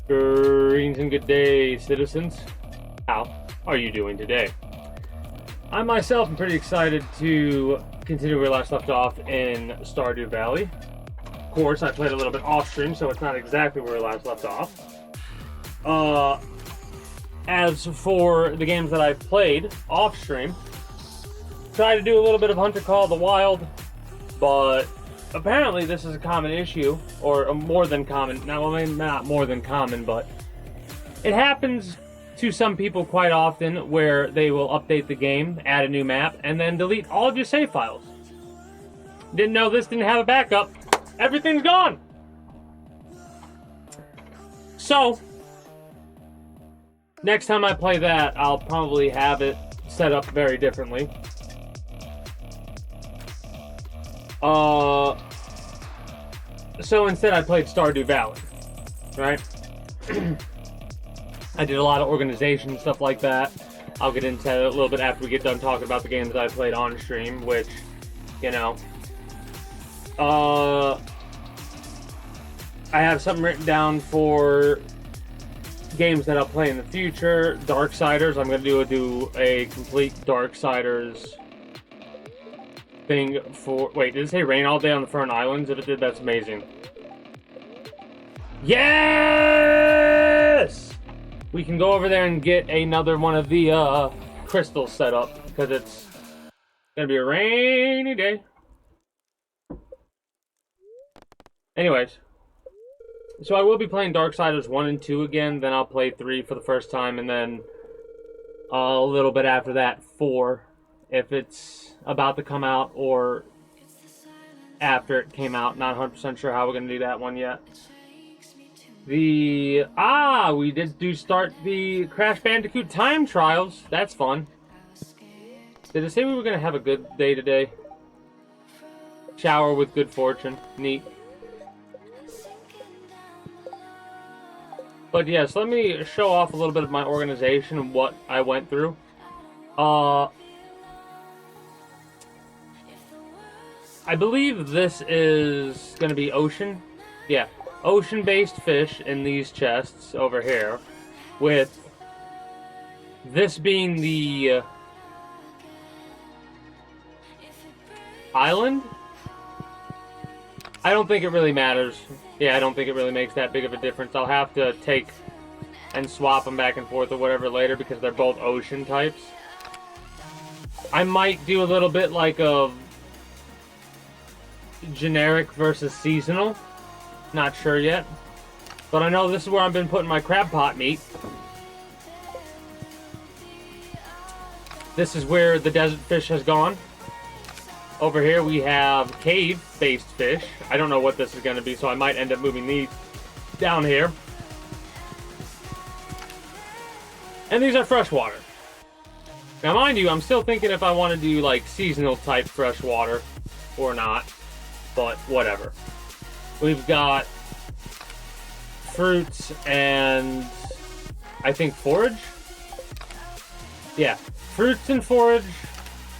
Greetings and good day, citizens. How are you doing today? I myself am pretty excited to continue where we last left off in Stardew Valley. Of course, I played a little bit off stream, so it's not exactly where we last left off. As for the games that I've played off stream, tried to do a little bit of Hunter Call of the Wild, but apparently this is a common issue, or a more than common, not more than common, but it happens to some people quite often where they will update the game, add a new map, and then delete all of your save files. Didn't know this didn't have a backup. Everything's gone! So, next time I play that, I'll probably have it set up very differently. So instead I played Stardew Valley, right? I did a lot of organization, stuff like that. I'll get into it a little bit after we get done talking about the games that I played on stream, which, you know, I have something written down for games that I'll play in the future. Darksiders, I'm going to do a complete Darksiders thing for... Wait, did it say rain all day on the Fern Islands? If it did, that's amazing. Yes! We can go over there and get another one of the crystals set up, because it's going to be a rainy day. Anyways, so I will be playing Darksiders 1 and 2 again, then I'll play 3 for the first time, and then a little bit after that, 4, if it's about to come out, or after it came out. Not 100% sure how we're going to do that one yet. We did start the Crash Bandicoot time trials. That's fun. Did it say we were going to have a good day today? Shower with good fortune. Neat. But yes, let me show off a little bit of my organization and what I went through. I believe this is going to be ocean. Yeah, ocean-based fish in these chests over here, with this being the island. I don't think it really matters. Yeah, I don't think it really makes that big of a difference. I'll have to take and swap them back and forth or whatever later because they're both ocean types. I might do a little bit like a generic versus seasonal. Not sure yet. But I know this is where I've been putting my crab pot meat. This is where the desert fish has gone. Over here we have cave-based fish. I don't know what this is going to be, so I might end up moving these down here. And these are freshwater. Now, mind you, I'm still thinking if I want to do, like, seasonal type freshwater or not. But, whatever. We've got fruits and, I think, forage? Yeah, fruits and forage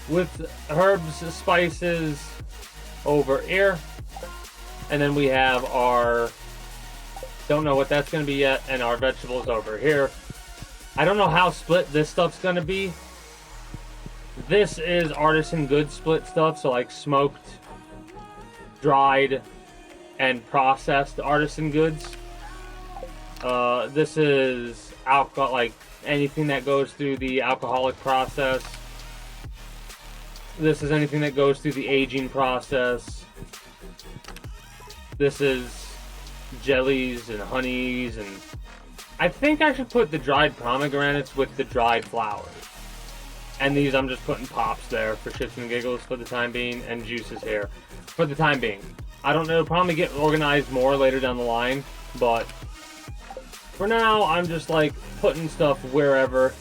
with herbs, spices over here. And then we have our, don't know what that's going to be yet, and our vegetables over here. I don't know how split this stuff's going to be. This is artisan goods split stuff, so like smoked, dried, and processed artisan goods. This is alcohol, like anything that goes through the alcoholic process. This is anything that goes through the aging process. This is jellies and honeys, and I think I should put the dried pomegranates with the dried flowers. And these I'm just putting pops there for shits and giggles for the time being, and juices here for the time being. I don't know, it'll probably get organized more later down the line, but for now I'm just like putting stuff wherever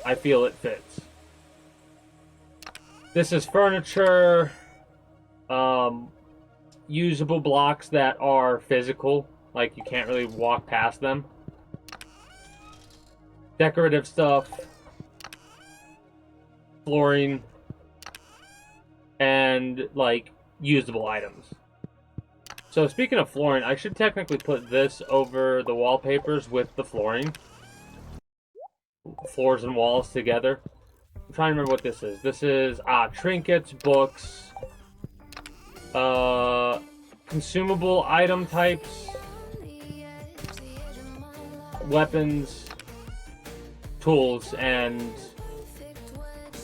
I feel it fits. This is furniture, usable blocks that are physical, like you can't really walk past them. Decorative stuff, flooring, and like usable items. So speaking of flooring, I should technically put this over the wallpapers with the flooring. Floors and walls together. I'm trying to remember what this is. This is trinkets, books, consumable item types, weapons, tools, and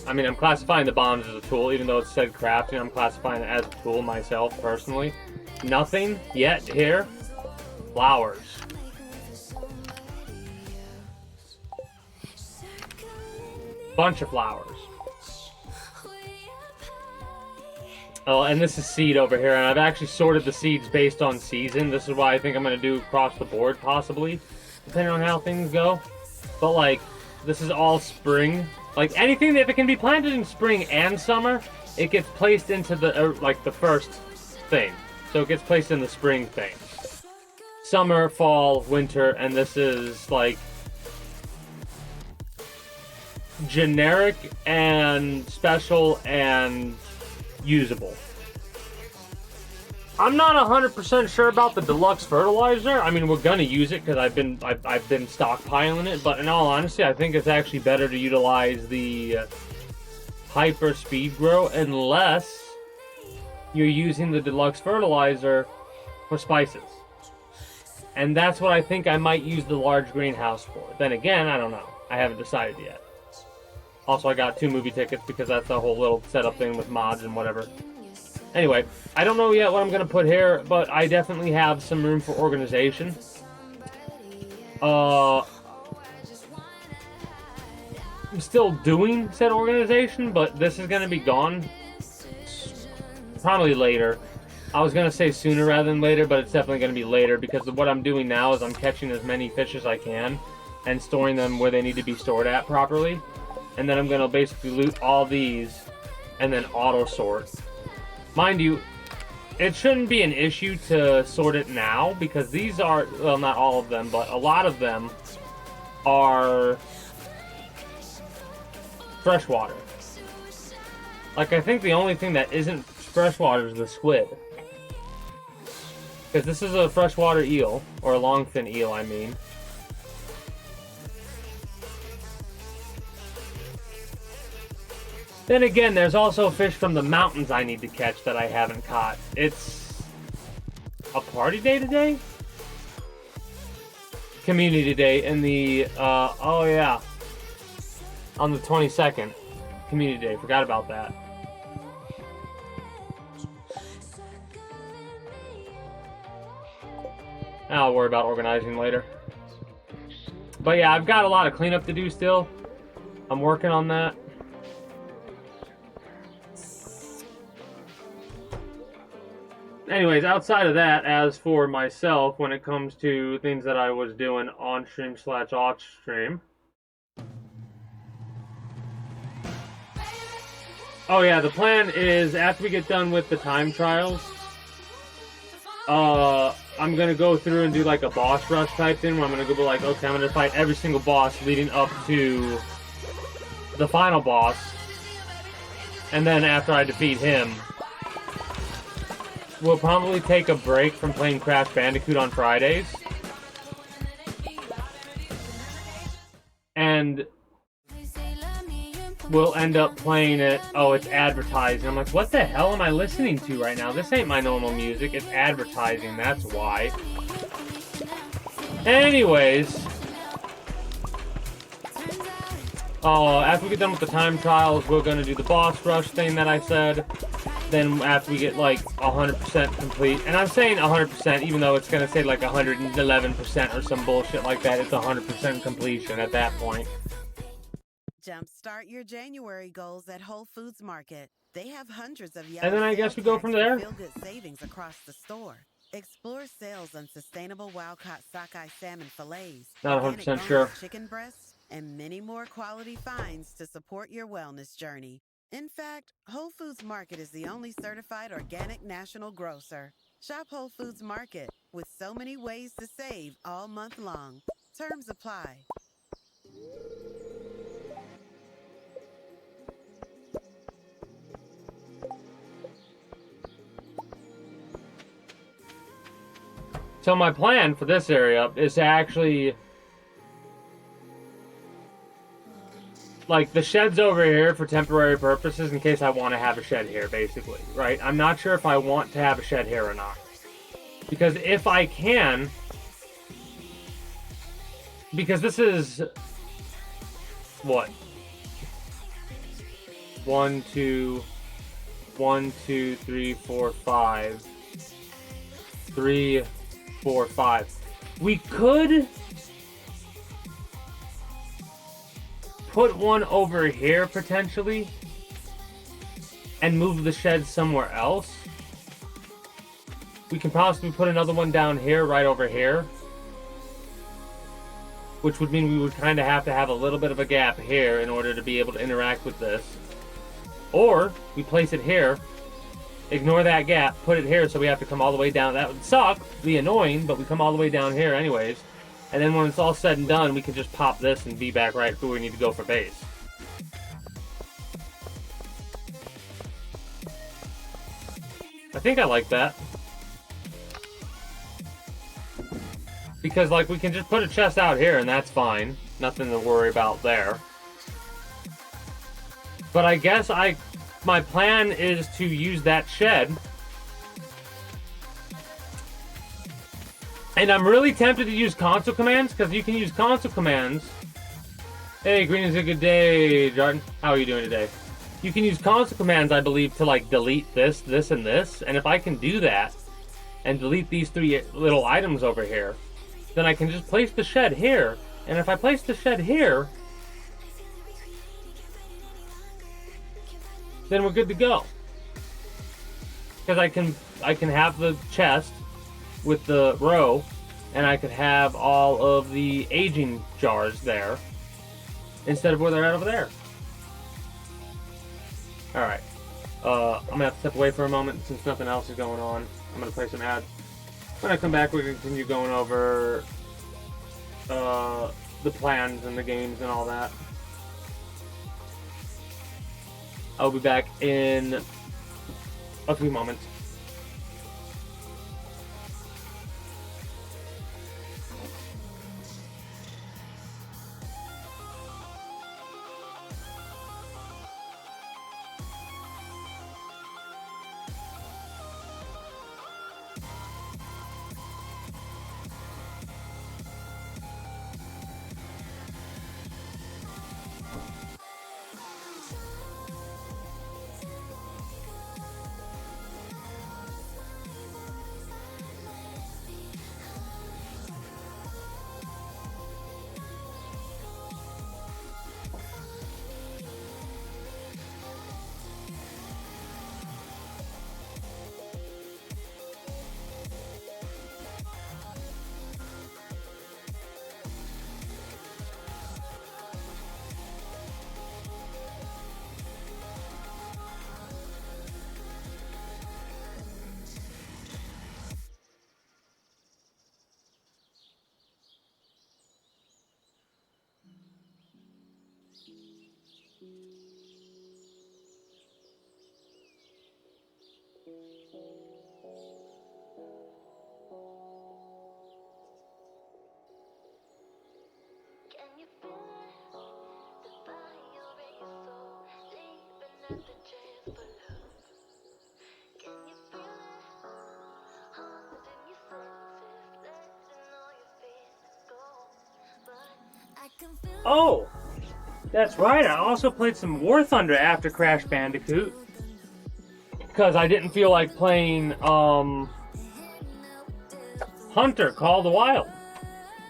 I mean, I'm classifying the bombs as a tool, even though it said crafting. I'm classifying it as a tool myself, personally. Nothing yet here. Flowers. Bunch of flowers. Oh, and this is seed over here, and I've actually sorted the seeds based on season. This is why I think I'm going to do across the board, possibly, depending on how things go. But, like, this is all spring. Like, anything that if it can be planted in spring and summer, it gets placed into the, like, the first thing. So it gets placed in the spring thing. Summer, fall, winter, and this is, like, generic and special and usable. I'm not 100% sure about the deluxe fertilizer. I mean, we're gonna use it because I've been stockpiling it, but in all honesty, I think it's actually better to utilize the hyper speed grow unless you're using the deluxe fertilizer for spices. And that's what I think I might use the large greenhouse for. Then again, I don't know. I haven't decided yet. Also, I got 2 movie tickets because that's the whole little setup thing with mods and whatever. Anyway, I don't know yet what I'm going to put here, but I definitely have some room for organization. I'm still doing said organization, but this is going to be gone probably later. I was going to say sooner rather than later, but it's definitely going to be later because what I'm doing now is I'm catching as many fish as I can and storing them where they need to be stored at properly. And then I'm going to basically loot all these and then auto sort. Mind you, it shouldn't be an issue to sort it now because these are, well, not all of them, but a lot of them are freshwater. Like, I think the only thing that isn't freshwater is the squid. Because this is a freshwater eel, or a longfin eel, I mean. Then again, there's also fish from the mountains I need to catch that I haven't caught. It's a party day today? Community day in the, oh yeah. On the 22nd. Community day, forgot about that. I'll worry about organizing later. But yeah, I've got a lot of cleanup to do still. I'm working on that. Anyways, outside of that, as for myself, when it comes to things that I was doing on stream / off stream. Oh yeah, the plan is after we get done with the time trials, I'm gonna go through and do like a boss rush type thing where I'm gonna go be like, okay, I'm gonna fight every single boss leading up to the final boss. And then after I defeat him, we'll probably take a break from playing Crash Bandicoot on Fridays. And we'll end up playing it. Oh, it's advertising. I'm like, what the hell am I listening to right now? This ain't my normal music. It's advertising. That's why. Anyways. After we get done with the time trials, we're going to do the boss rush thing that I said. Then after we get like 100% complete, and I'm saying 100% even though it's going to say like 111% or some bullshit like that, it's 100% completion at that point. Jumpstart your January goals at Whole Foods Market. They have hundreds of And then I guess we go from there. Feel-good savings across the store. Explore sales on sustainable wild-caught sockeye salmon fillets, Not 100% sure. Chicken breasts, and many more quality finds to support your wellness journey. In fact, Whole Foods Market is the only certified organic national grocer. Shop Whole Foods Market with so many ways to save all month long. Terms apply. So my plan for this area is to actually, like, the shed's over here for temporary purposes in case I want to have a shed here, basically, right? I'm not sure if I want to have a shed here or not. Because if I can, because this is, what? 1, 2, 3, 4, 5. 3, 4, 5. We could put one over here potentially and move the shed somewhere else. We can possibly put another one down here, right over here, which would mean we would kind of have to have a little bit of a gap here in order to be able to interact with this. Or we place it here, ignore that gap, put it here, so we have to come all the way down. That would suck, be annoying, but we come all the way down here anyways. And then when it's all said and done, we can just pop this and be back right where we need to go for base. I think I like that. Because, like, we can just put a chest out here and that's fine. Nothing to worry about there. But I guess my plan is to use that shed. And I'm really tempted to use console commands, because you can use console commands. Hey, green is a good day, Jordan. How are you doing today? You can use console commands, I believe, to, like, delete this, this, and this. And if I can do that, and delete these 3 little items over here, then I can just place the shed here. And if I place the shed here, then we're good to go. Because I can have the chest with the row, and I could have all of the aging jars there instead of where they're at over there. Alright. I'm gonna have to step away for a moment since nothing else is going on. I'm gonna play some ads. When I come back, we're gonna continue going over the plans and the games and all that. I'll be back in a few moments. Oh, that's right. I also played some War Thunder after Crash Bandicoot because I didn't feel like playing Hunter Call of the Wild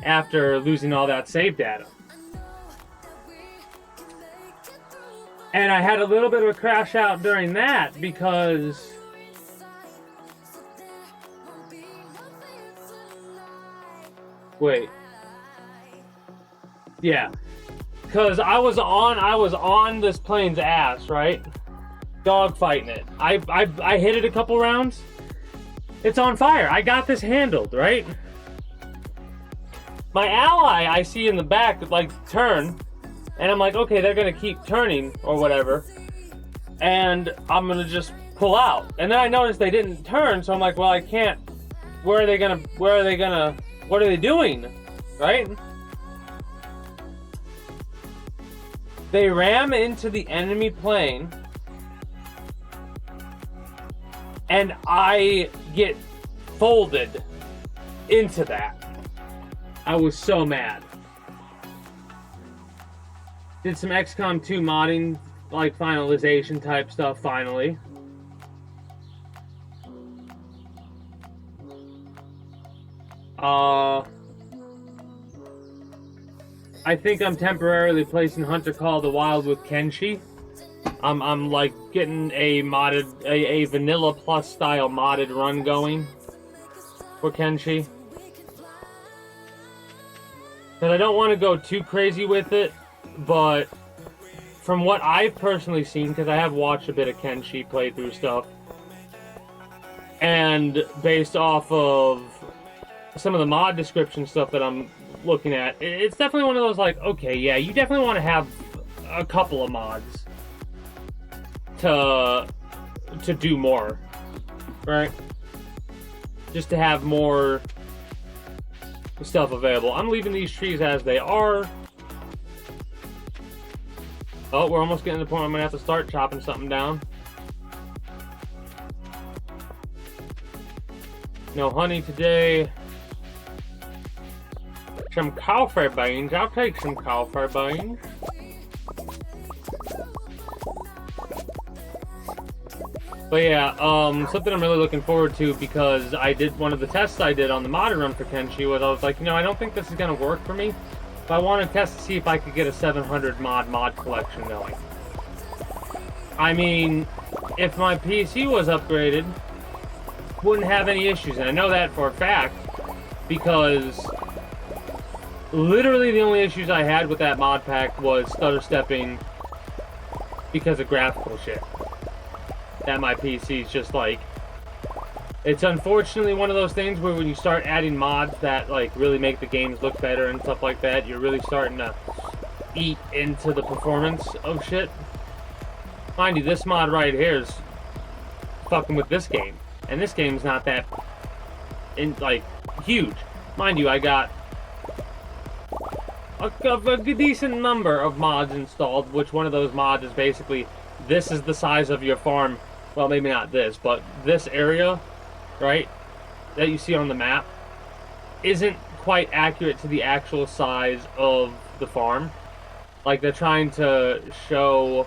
after losing all that save data. And I had a little bit of a crash out during that because yeah. Because I was on this plane's ass, right? Dogfighting it. I hit it a couple rounds. It's on fire. I got this handled, right? My ally I see in the back, like, turn. And I'm like, okay, they're going to keep turning or whatever. And I'm going to just pull out. And then I noticed they didn't turn, so I'm like, well, I can't what are they doing? Right? They ram into the enemy plane, and I get folded into that. I was so mad. Did some XCOM 2 modding, like finalization type stuff finally. I think I'm temporarily placing Hunter Call of the Wild with Kenshi. I'm like getting a modded, a vanilla plus style modded run going for Kenshi. Because I don't want to go too crazy with it, but from what I've personally seen, because I have watched a bit of Kenshi playthrough stuff, and based off of some of the mod description stuff that I'm looking at, it's definitely one of those like, okay, yeah, you definitely want to have a couple of mods to do more, right? Just to have more stuff available. I'm leaving these trees as they are. Oh, we're almost getting to the point where I'm gonna have to start chopping something down. No honey today. Some coffee beans. I'll take some coffee beans. But yeah, something I'm really looking forward to, because I did one of the tests I did on the modded run for Kenshi was I was like, you know, I don't think this is gonna work for me, but I want to test to see if I could get a 700 mod collection going. I mean, if my PC was upgraded, wouldn't have any issues, and I know that for a fact, because literally the only issues I had with that mod pack was stutter stepping because of graphical shit. That my PC is just like, it's unfortunately one of those things where when you start adding mods that like really make the games look better and stuff like that, you're really starting to eat into the performance of shit. Mind you, this mod right here is fucking with this game, and this game's not that like huge. Mind you, I got a decent number of mods installed, which one of those mods is basically, this is the size of your farm. Well, maybe not this, but this area, right, that you see on the map, isn't quite accurate to the actual size of the farm. Like, they're trying to show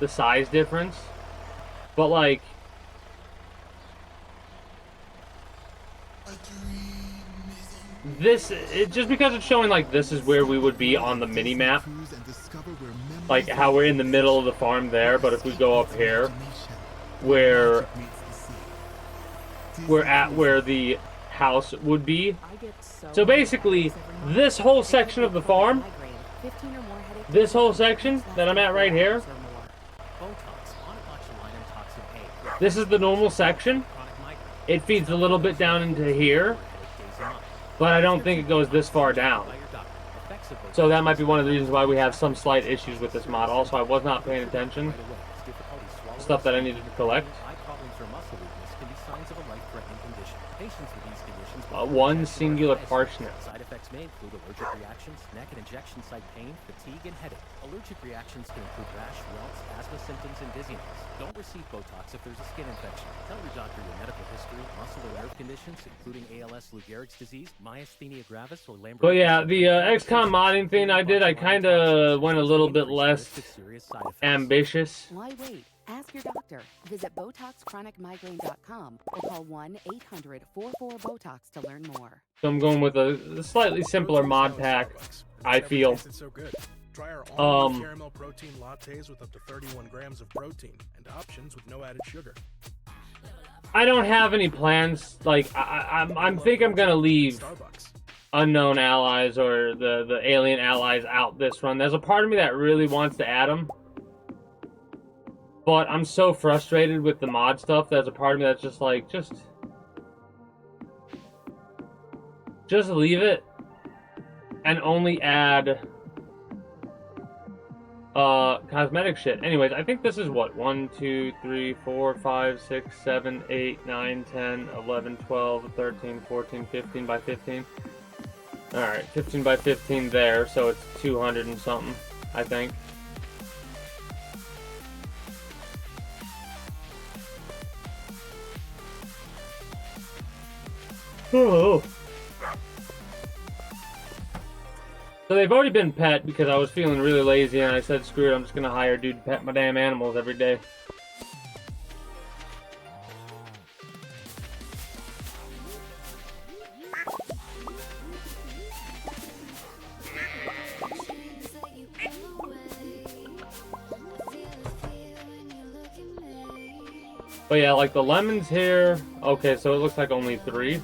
the size difference, but like, this, just because it's showing like this is where we would be on the mini map, like how we're in the middle of the farm there, but if we go up here, where we're at where the house would be. So basically, this whole section of the farm, this whole section that I'm at right here, this is the normal section. It feeds a little bit down into here, but I don't think it goes this far down. So that might be one of the reasons why we have some slight issues with this mod. Also, I was not paying attention. Stuff that I needed to collect. One singular parsnip. Side effects may include allergic reactions, neck and injection site pain, fatigue, and headache. Allergic reactions can include rash, welts, asthma symptoms, and dizziness. Don't receive Botox if there's a skin infection. Tell your doctor your medical history, muscle or nerve conditions, including ALS, Lou Gehrig's disease, myasthenia gravis, or Lambert. But yeah, the XCOM modding thing I did, I kind of went a little bit less ambitious. Why wait? Ask your doctor. Visit BotoxChronicMigraine.com or call 1-800-44-BOTOX to learn more. So I'm going with a slightly simpler mod pack, I feel. Try our almond caramel protein lattes with up to 31 grams of protein and options with no added sugar. I don't have any plans. Like, I think I'm gonna leave Unknown Allies or the Alien Allies out this run. There's a part of me that really wants to add them, but I'm so frustrated with the mod stuff. There's a part of me that's just like, just leave it and only add cosmetic shit. Anyways, I think this is what? 1, 2, 3, 4, 5, 6, 7, 8, 9, 10, 11, 12, 13, 14, 15 by 15. Alright, 15 by 15 there, so it's 200 and something, I think. Oh. So they've already been pet because I was feeling really lazy and I said, screw it, I'm just gonna hire a dude to pet my damn animals every day. But yeah, like the lemons here, okay, so it looks like only 3.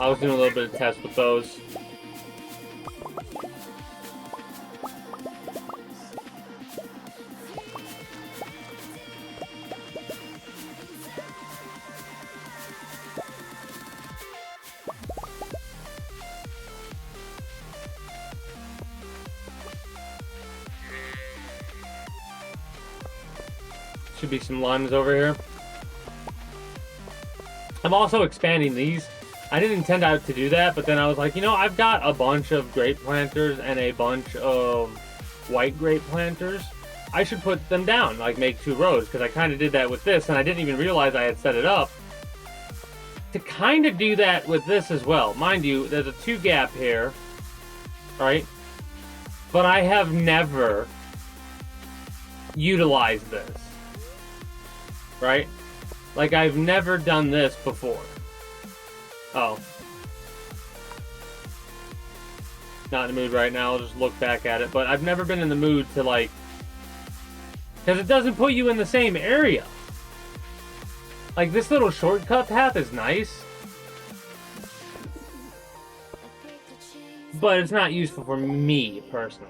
I was doing a little bit of test with those. Should be some limes over here. I'm also expanding these. I didn't intend out to do that, but then I was like, you know, I've got a bunch of grape planters and a bunch of white grape planters. I should put them down, like make 2 rows, because I kind of did that with this, and I didn't even realize I had set it up to kind of do that with this as well. Mind you, there's a 2 gap here, right? But I have never utilized this, right? Like, I've never done this before. Oh. Not in the mood right now, I'll just look back at it. But I've never been in the mood to, like... Because it doesn't put you in the same area. Like, this little shortcut path is nice. But it's not useful for me, personally.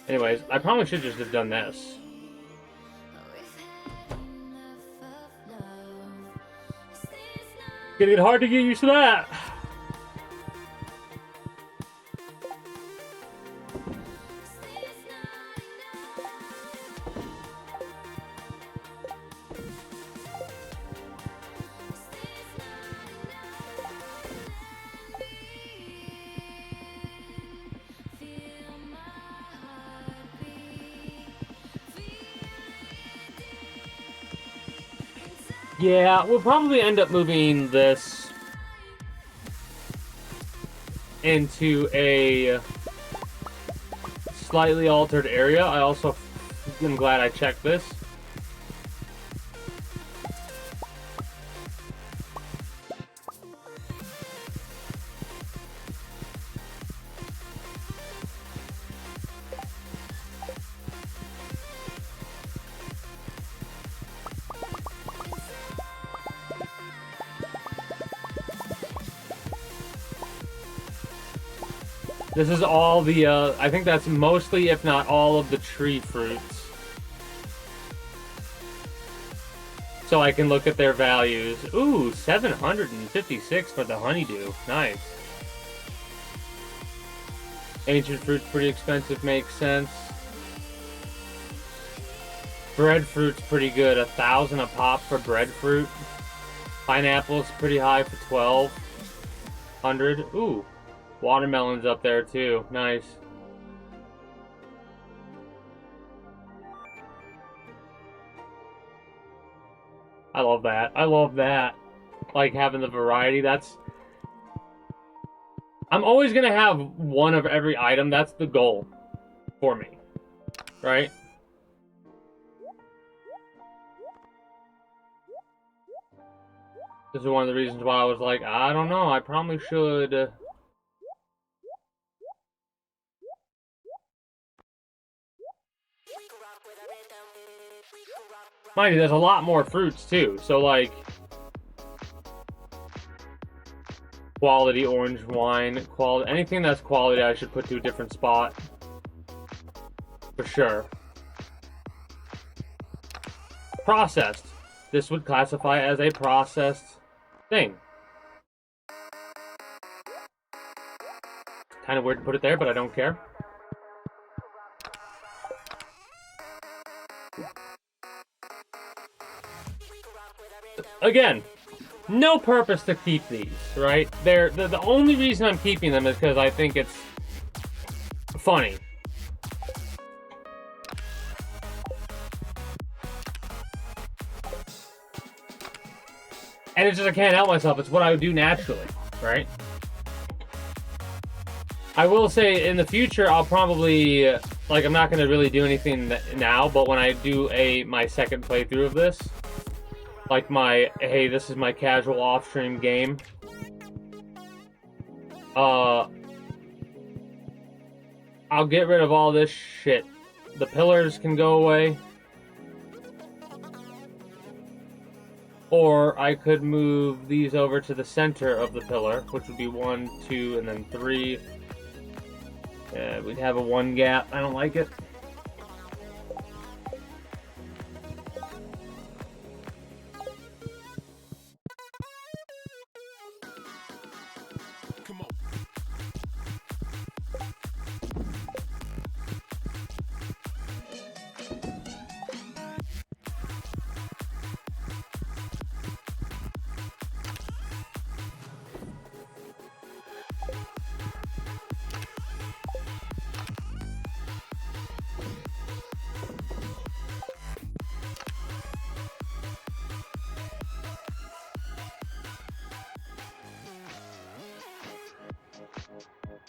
Anyways, I probably should just have done this. Gonna get hard to get used to that. Yeah, we'll probably end up moving this into a slightly altered area. I also am glad I checked this. This is all the, I think that's mostly, if not all, of the tree fruits. So I can look at their values. Ooh, 756 for the honeydew. Nice. Ancient fruit's pretty expensive, makes sense. Breadfruit's pretty good. 1,000 a pop for breadfruit. Pineapple's pretty high for 1,200. Ooh. Watermelon's up there too. Nice. I love that. I love that. Like having the variety. That's... I'm always gonna have one of every item. That's the goal for me. Right? This is one of the reasons why I was like, I don't know, I probably should... Mind you, there's a lot more fruits too, so like... Quality orange wine, quality... Anything that's quality I should put to a different spot. For sure. Processed. This would classify as a processed thing. Kind of weird to put it there, but I don't care. again, no purpose to keep these, right? They're the only reason I'm keeping them is because I think it's funny. And it's just I can't help myself. It's what I would do naturally, right? I will say in the future I'll probably like I'm not gonna really do anything now, but when I do my second playthrough of this, like my hey, this is my casual off-stream game. I'll get rid of all this shit. The pillars can go away. Or I could move these over to the center of the pillar, which would be 1, 2, and then 3. We'd have a 1 gap. I don't like it. Come on.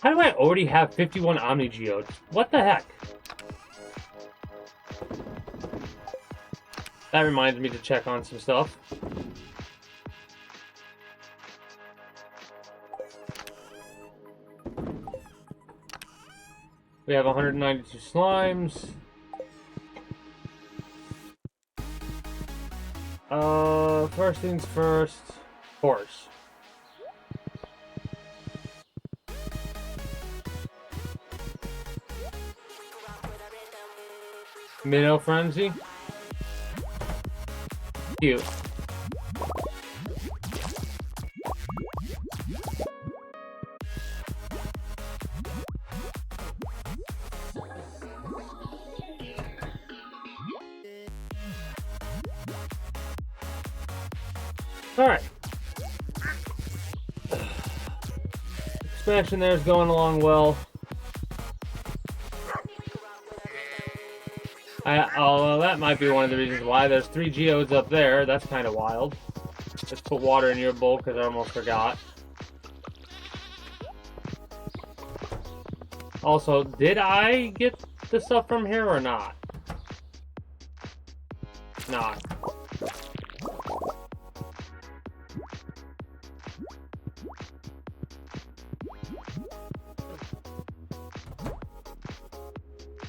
How do I already have 51 Omni Geodes? What the heck? That reminds me to check on some stuff. We have 192 slimes. First things first, horse. Minnow Frenzy. Cute. Alright. Expansion there is going along well. Although that might be one of the reasons why. There's 3 geodes up there. That's kind of wild. Let's put water in your bowl because I almost forgot. Also, did I get the stuff from here or not? Nah.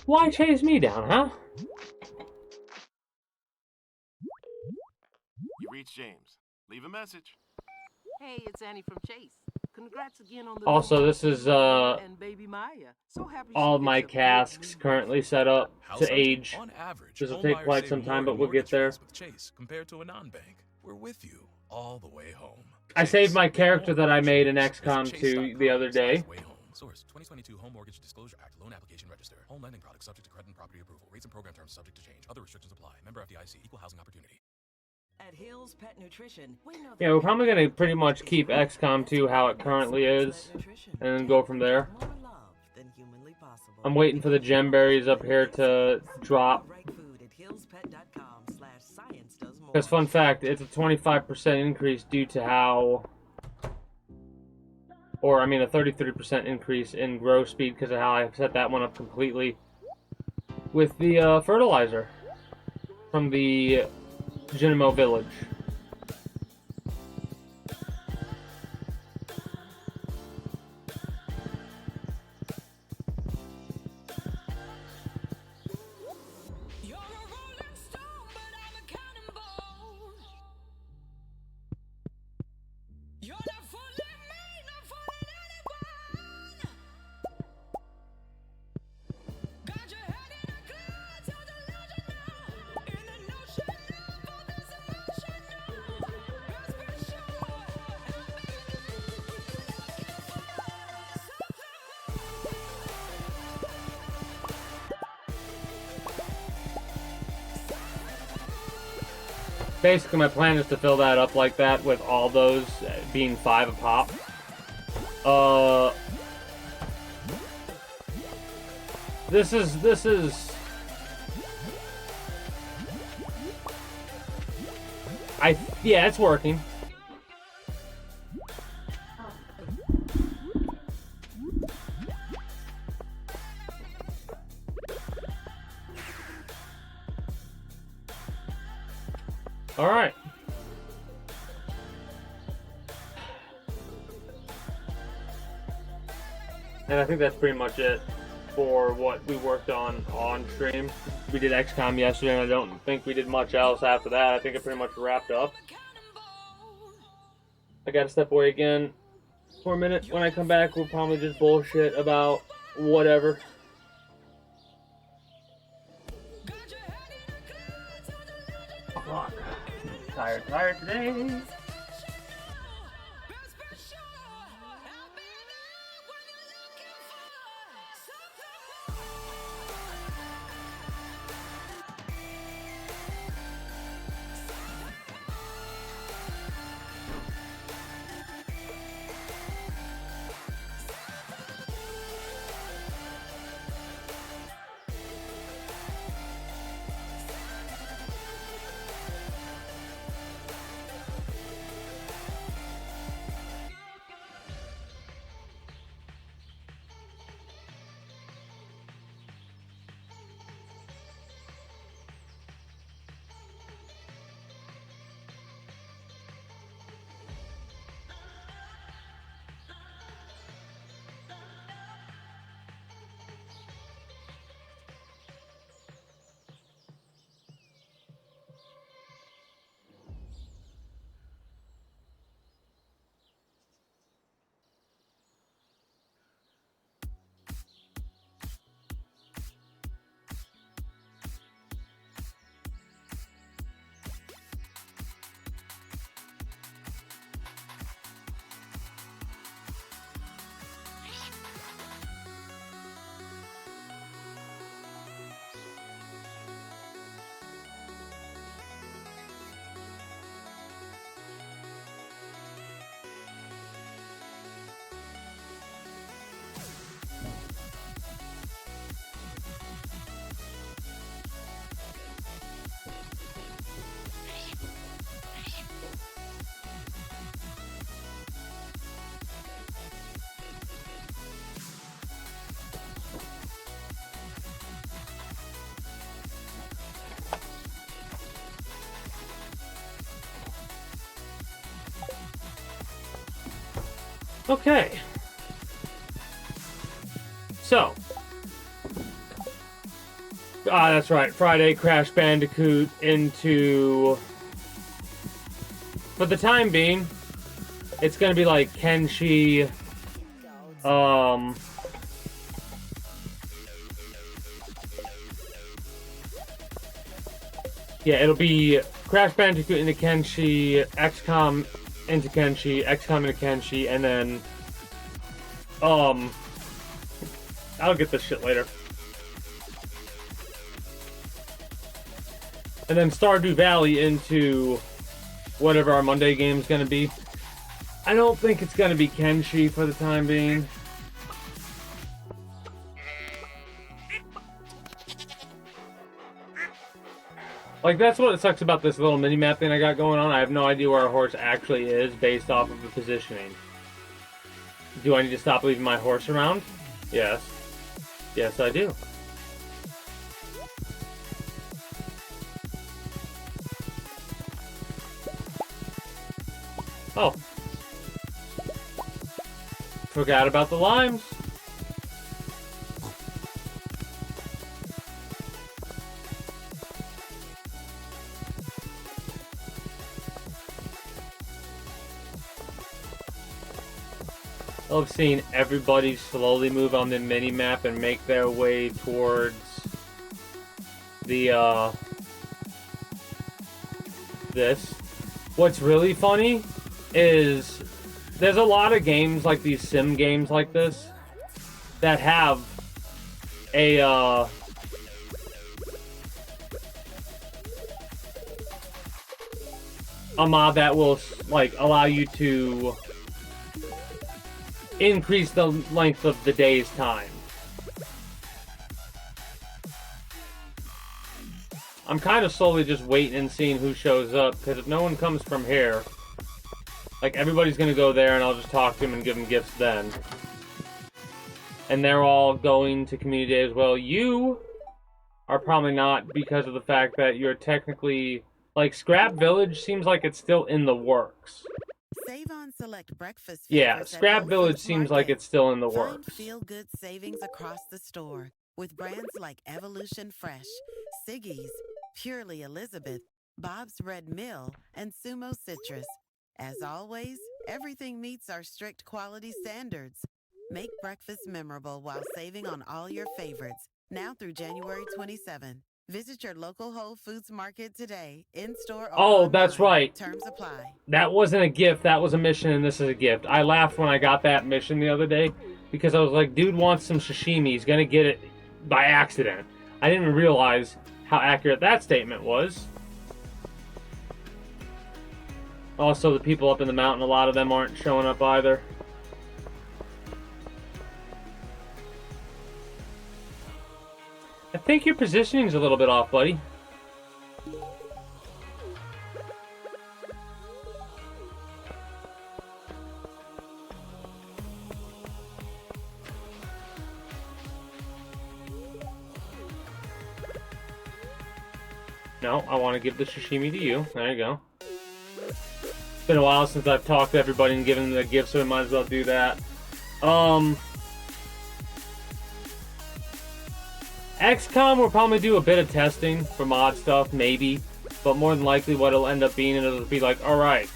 Why chase me down, huh? You reached James. Leave a message. Hey, it's Annie from Chase. Congrats again on the Also, this is and baby Maya. So happy all of she my gets a casks big currently set up to Household, age. on average, This will home take buyers quite save some more time, in but we'll get mortgage there. rates with Chase compared to a non-bank. We're with you all the way home. I saved my Chase, character more that I made in Visit XCOM 2 chase.com the other day. /way home. Source 2022 Home Mortgage Disclosure Act. Loan application register. Home lending products subject to credit and property approval. Rates and program terms subject to change. Other restrictions apply. Member FDIC. Equal housing opportunity. At Hills Pet Nutrition, we know Yeah, we're probably going to pretty much keep XCOM 2 how it currently is, and then go from there. more love than humanly possible. I'm waiting for the gem berries up here to drop. Right food at hillspet.com/science does more. Because, fun fact, it's a 25% increase due to how... Or, I mean, a 33% increase in grow speed because of how I set that one up completely with the fertilizer from the Genimo Village. basically my plan is to fill that up like that with all those being 5 a pop. This is yeah, it's working. All right. And I think that's pretty much it for what we worked on stream. We did XCOM yesterday, and I don't think we did much else after that. I think it pretty much wrapped up. I gotta step away again for a minute. When I come back, we'll probably just bullshit about whatever. Fuck. Tired today. Okay. So. That's right. Friday, Crash Bandicoot into... For the time being, it's gonna be like Kenshi... Yeah, it'll be Crash Bandicoot into Kenshi, XCOM into Kenshi, XCOM into Kenshi, and then, I'll get this shit later. And then Stardew Valley into whatever our Monday game's gonna be. I don't think it's gonna be Kenshi for the time being. Like, that's what sucks about this little mini-map thing I got going on. I have no idea where our horse actually is based off of the positioning. Do I need to stop leaving my horse around? Yes. Yes, I do. Oh. Forgot about the limes. I love seeing everybody slowly move on the mini-map and make their way towards the, this. What's really funny is there's a lot of games like these sim games like this that have a, a mod that will like allow you to increase the length of the day's time. I'm kind of slowly just waiting and seeing who shows up, because if no one comes from here, like, everybody's gonna go there and I'll just talk to them and give them gifts then. And they're all going to community day as well. You are probably not, because of the fact that you're technically, like, Scrap Village seems like it's still in the works. Save on select breakfast Yeah, favorites at Scrap Whole Village Foods seems like Market. it's still in the Find works. feel-good savings across the store with brands like Evolution Fresh, Siggy's, Purely Elizabeth, Bob's Red Mill, and Sumo Citrus. As always, everything meets our strict quality standards. Make breakfast memorable while saving on all your favorites, now through January 27. Visit your local Whole Foods Market today, in-store or online. That's right. Terms apply. That wasn't a gift, that was a mission, and this is a gift. I laughed when I got that mission the other day, because I was like, dude wants some sashimi, he's gonna get it by accident. I didn't realize how accurate that statement was. Also, the people up in the mountain, a lot of them aren't showing up either. I think your positioning's a little bit off, buddy. No, I want to give the sashimi to you. There you go. It's been a while since I've talked to everybody and given them the gift, so we might as well do that. XCOM will probably do a bit of testing for mod stuff, maybe. But more than likely what it'll end up being, it'll be like, alright,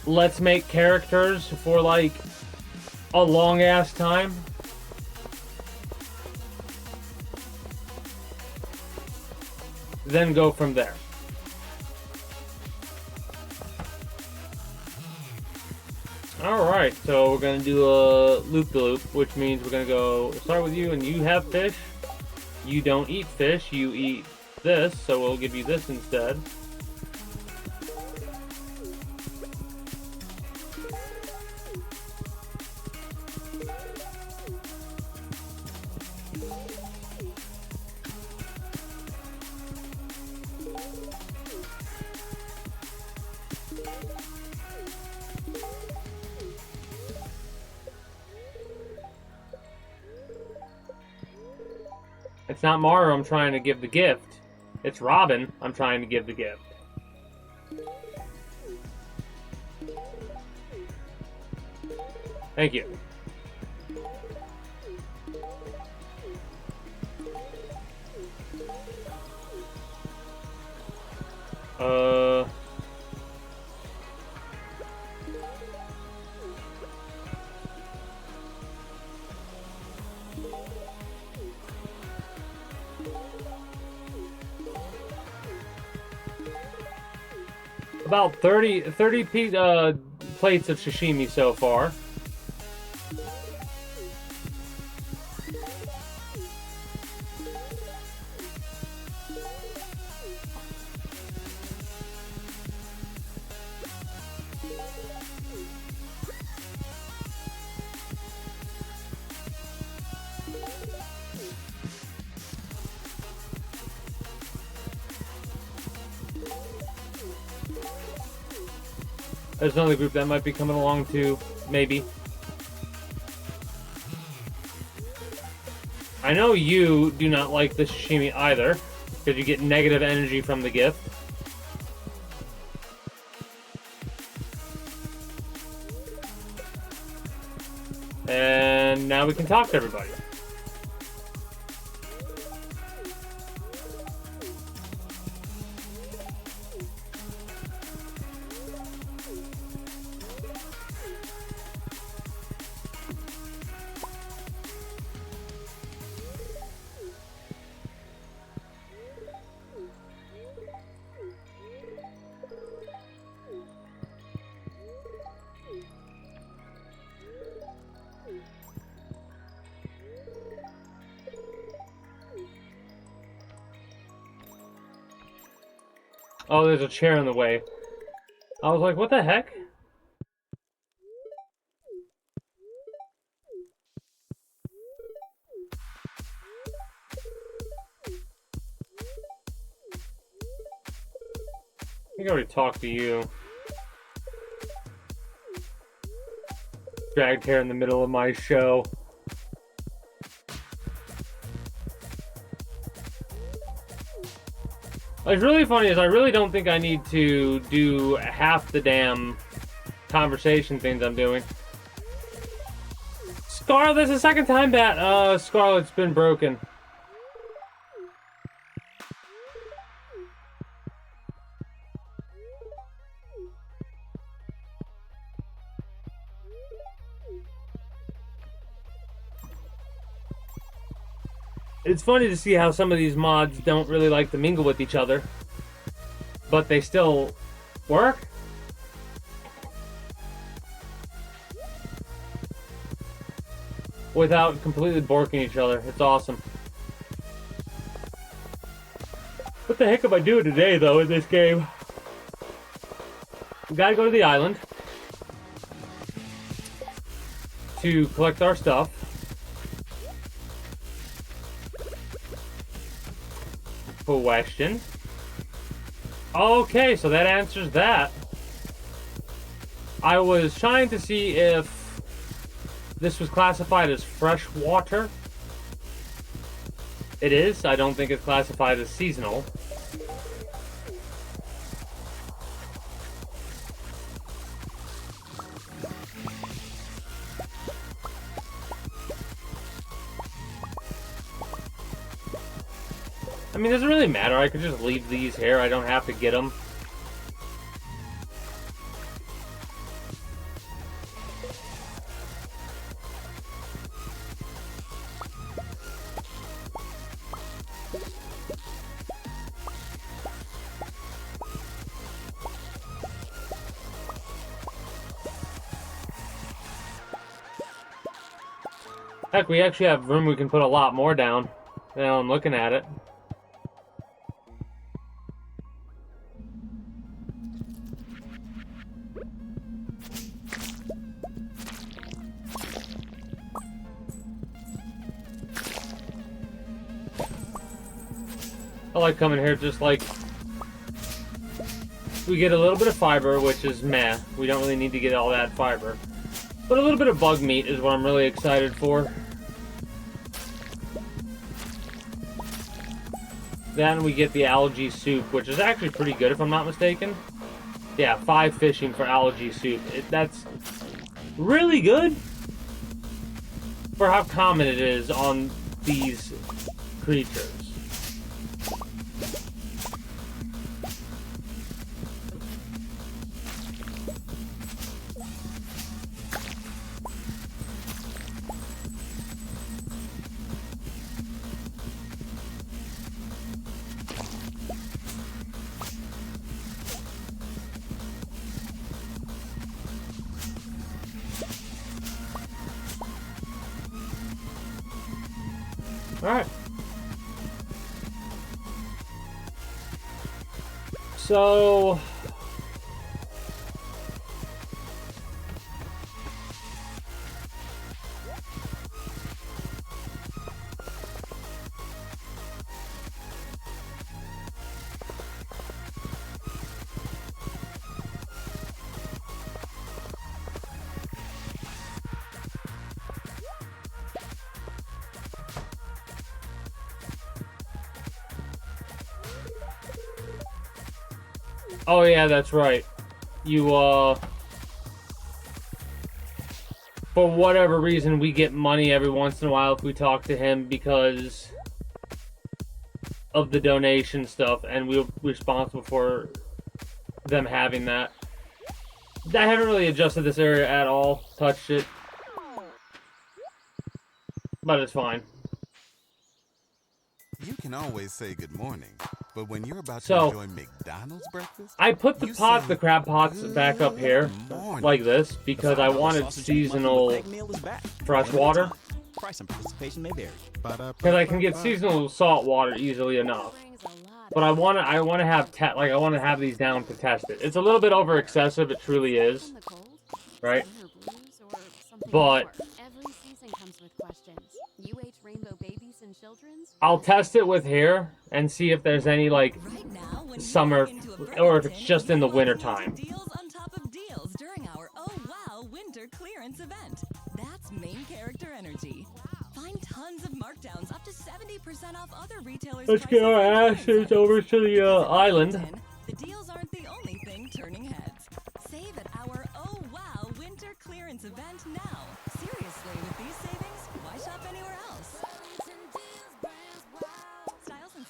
let's make characters for like a long ass time. Then go from there. Alright, so we're gonna do a loop-de-loop, which means we're gonna go start with you, and you have fish. You don't eat fish, you eat this, so we'll give you this instead. It's not Mario I'm trying to give the gift. It's Robin I'm trying to give the gift. Thank you. About 30 plates of sashimi so far. There's another group that might be coming along too, maybe. I know you do not like the sashimi either, because you get negative energy from the gift. And now we can talk to everybody. Oh, there's a chair in the way. I was like, what the heck? I think I already talked to you. Dragged hair in the middle of my show. What's really funny is I really don't think I need to do half the damn conversation things I'm doing. Scarlet, this is the second time that Scarlet's been broken. It's funny to see how some of these mods don't really like to mingle with each other, but they still work. Without completely borking each other. It's awesome. What the heck am I doing today, though, in this game? We gotta go to the island to collect our stuff. Question. Okay, so that answers that. I was trying to see if this was classified as fresh water. It is. I don't think it's classified as seasonal. I mean, does it really matter? I could just leave these here. I don't have to get them. Heck, we actually have room we can put a lot more down. Now I'm looking at it. I like coming here just like... We get a little bit of fiber, which is meh. We don't really need to get all that fiber. But a little bit of bug meat is what I'm really excited for. Then we get the algae soup, which is actually pretty good if I'm not mistaken. Yeah, 5 fishing for algae soup. That's really good for how common it is on these creatures. Alright. So... Oh yeah, that's right. You, for whatever reason, we get money every once in a while if we talk to him because of the donation stuff, and we're responsible for them having that. I haven't really adjusted this area at all, touched it, but it's fine. You can always say good morning, but when you're about to enjoy McDonald's breakfast, I put the crab pots back up here, like this, because I wanted seasonal fresh water. Because I can get seasonal salt water easily enough. But I want to have I want to have these down to test it. It's a little bit over excessive, it truly is, right? But Every season comes with questions. Rainbow babies and children's. I'll test it with hair and see if there's any like summer, or if it's just in the winter time. Deals on top of deals during our Oh Wow Winter Clearance event. That's main character energy. Find tons of markdowns up to 70% off other retailers. Let's get our asses over to the island. The deals aren't the only thing turning heads. Save at our Oh Wow Winter Clearance event now. Seriously, with these savings, why shop anywhere else?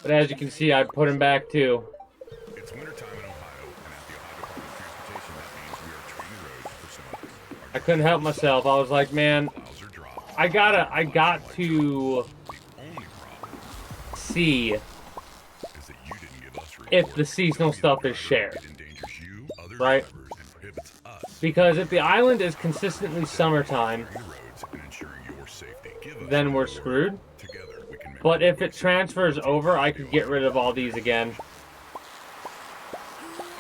But as you can see, I put him back too. It's wintertime in Ohio, and at the Ohio Department of Transportation, that means we are treating the roads for snow. I couldn't help myself. I was like, man, I got to see if the seasonal stuff is shared, right? Because if the island is consistently summertime, then we're screwed. But if it transfers over, I could get rid of all these again.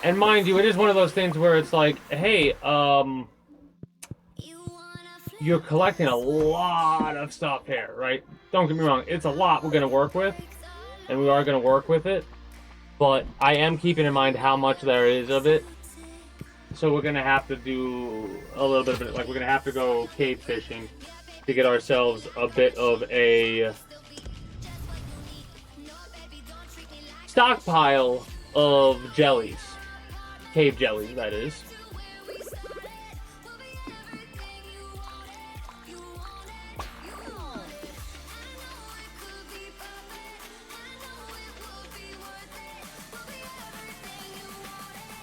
And mind you, it is one of those things where it's like, hey, you're collecting a lot of stuff here, right? Don't get me wrong, it's a lot we're going to work with, and we are going to work with it, but I am keeping in mind how much there is of it, so we're going to have to do a little bit of it, like we're going to have to go cave fishing to get ourselves a bit of a stockpile of jellies, cave jellies, that is.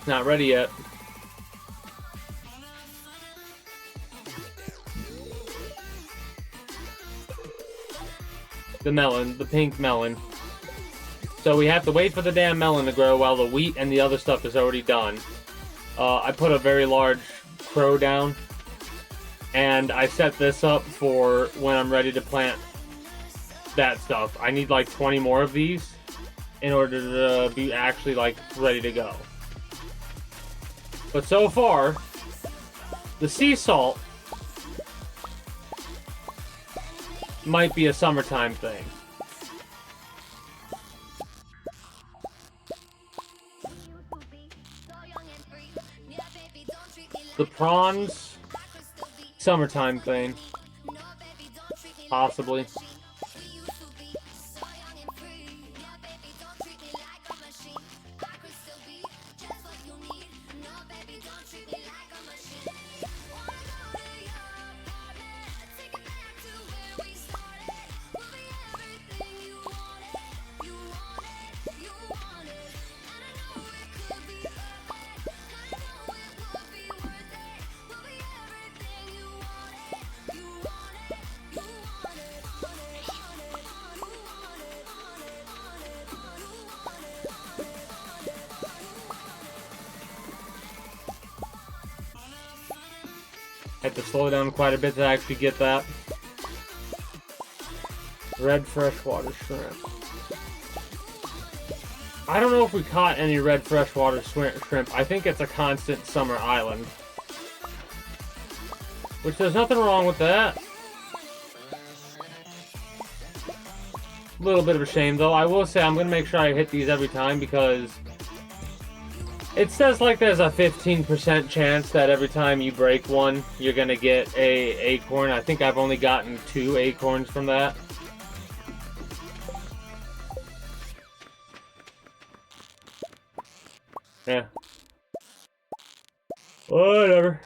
Not ready yet. The melon, the pink melon. So we have to wait for the damn melon to grow while the wheat and the other stuff is already done. I put a very large crow down, and I set this up for when I'm ready to plant that stuff. I need like 20 more of these in order to be actually like ready to go. But so far, the sea salt might be a summertime thing. The prawns, summertime thing. Possibly. Had to slow down quite a bit to actually get that. Red freshwater shrimp. I don't know if we caught any red freshwater shrimp. I think it's a constant summer island. Which there's nothing wrong with that. A little bit of a shame though. I will say I'm going to make sure I hit these every time because it says like there's a 15% chance that every time you break one, you're going to get a acorn. I think I've only gotten 2 acorns from that. Yeah. Whatever.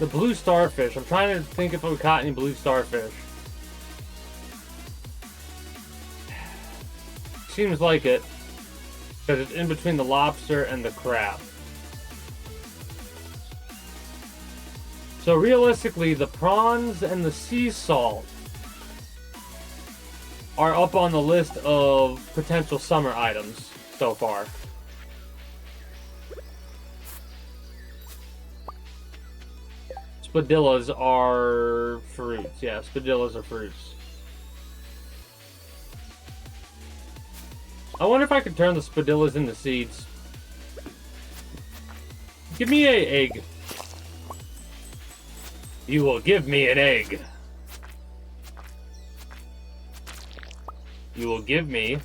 The blue starfish. I'm trying to think if we caught any blue starfish. Seems like it. Because it's in between the lobster and the crab. So realistically, the prawns and the sea salt are up on the list of potential summer items so far. Spadillas are fruits. Yeah, spadillas are fruits. I wonder if I could turn the spadillas into seeds. Give me an egg. You will give me an egg. You will give me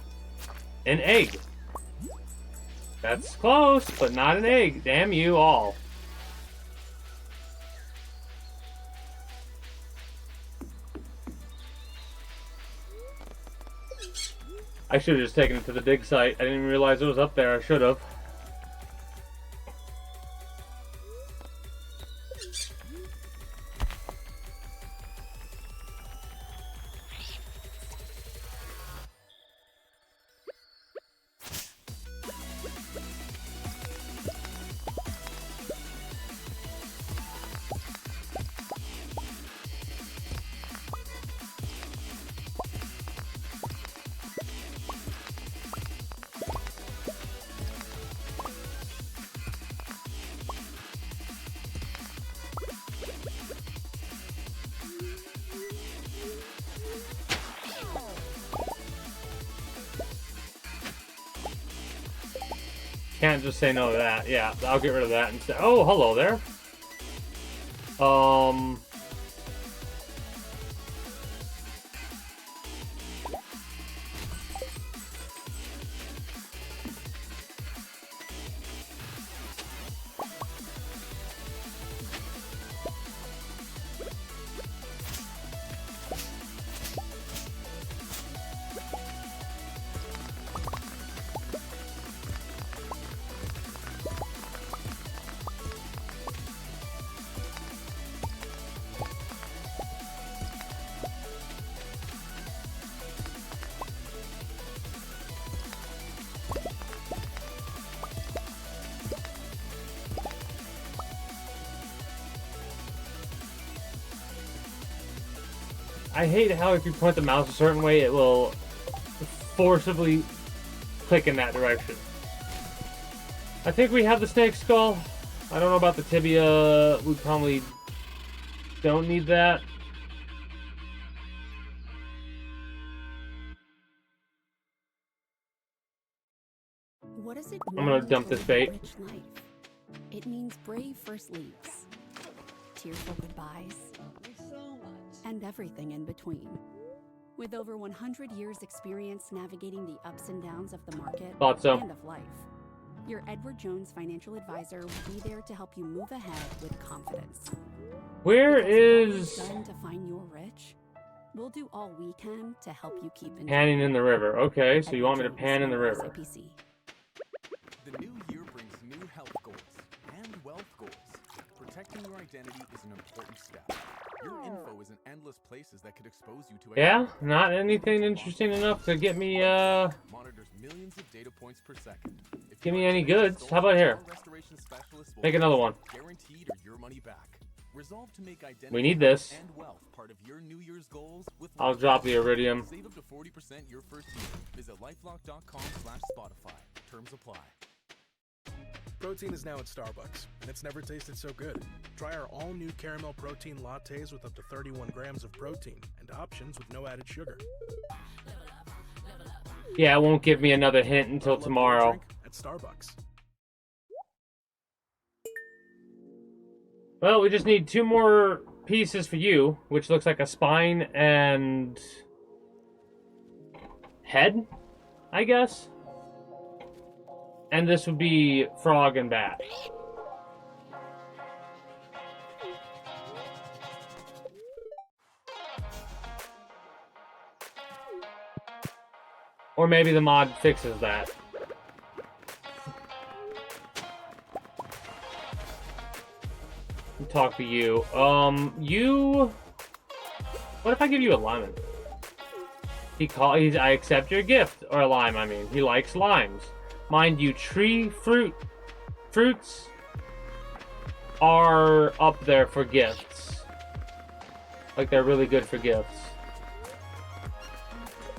an egg. That's close, but not an egg. Damn you all. I should have just taken it to the dig site. I didn't even realize it was up there. I should have. Can't just say no to that. Yeah, I'll get rid of that instead. Oh, hello there. I hate how if you point the mouse a certain way, it will forcibly click in that direction. I think we have the snake skull. I don't know about the tibia. We probably don't need that. What does it I'm gonna dump this bait. Rich life? It means brave first leaps, tearful goodbyes, and everything in between. With over 100 years experience navigating the ups and downs of the market and of life, your Edward Jones financial advisor will be there to help you move ahead with confidence. Where is done to find your rich? We'll do all we can to help you keep enjoying. Panning in the river? Okay, so you want me to pan in the river? The new year brings new health goals and wealth goals. Protecting your identity is an important step. Your info is in endless places that could expose you to. Yeah, not anything interesting enough to get me monitors millions of data points per second. Give me any goods. How about here? Make another one. Guaranteed your money back. Resolve to make identity We need this. and wealth part of your New Year's goals with I'll drop the iridium. Save up to 40% your first year. Visit lifelock.com/Spotify. Terms apply. Protein is now at Starbucks, and it's never tasted so good. Try our all-new caramel protein lattes with up to 31 grams of protein and options with no added sugar. Yeah, it won't give me another hint until tomorrow. At Starbucks. Well, we just need 2 more pieces for you, which looks like a spine and head, I guess. And this would be frog and bat. Or maybe the mod fixes that. talk to you. You... What if I give you a lemon? I accept your gift. Or a lime, I mean. He likes limes. Mind you, fruits are up there for gifts. Like, they're really good for gifts.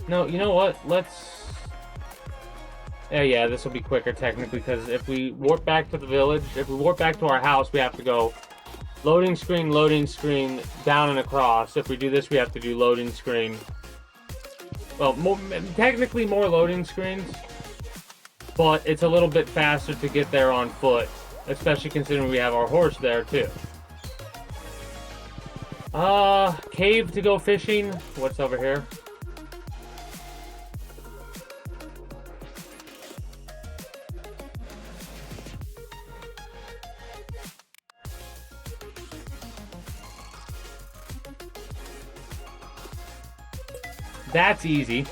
No, you know what? Let's... Yeah, this will be quicker, technically, because if we warp back to the village, if we warp back to our house, we have to go loading screen, down and across. If we do this, we have to do loading screen. Well, technically more loading screens, but it's a little bit faster to get there on foot, especially considering we have our horse there, too. Cave to go fishing. What's over here? That's easy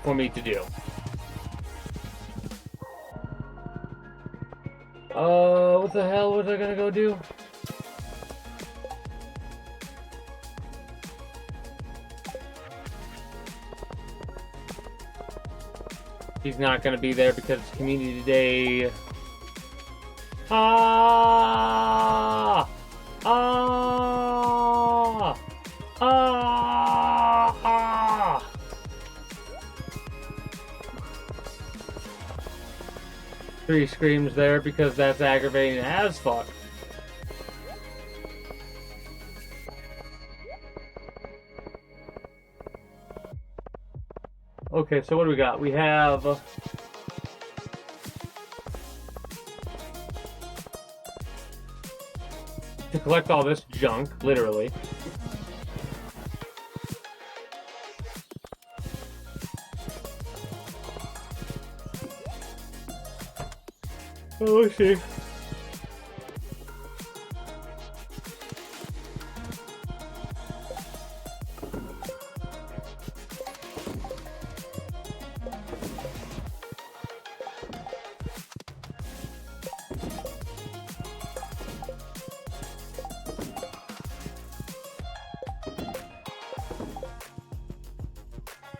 for me to do. What the hell was I gonna go do? He's not gonna be there because it's community day. Ah! Ah! Ah! Ah! Three screams there because that's aggravating as fuck. Okay, so what do we got? We have... to collect all this junk, literally. Oh, let's see.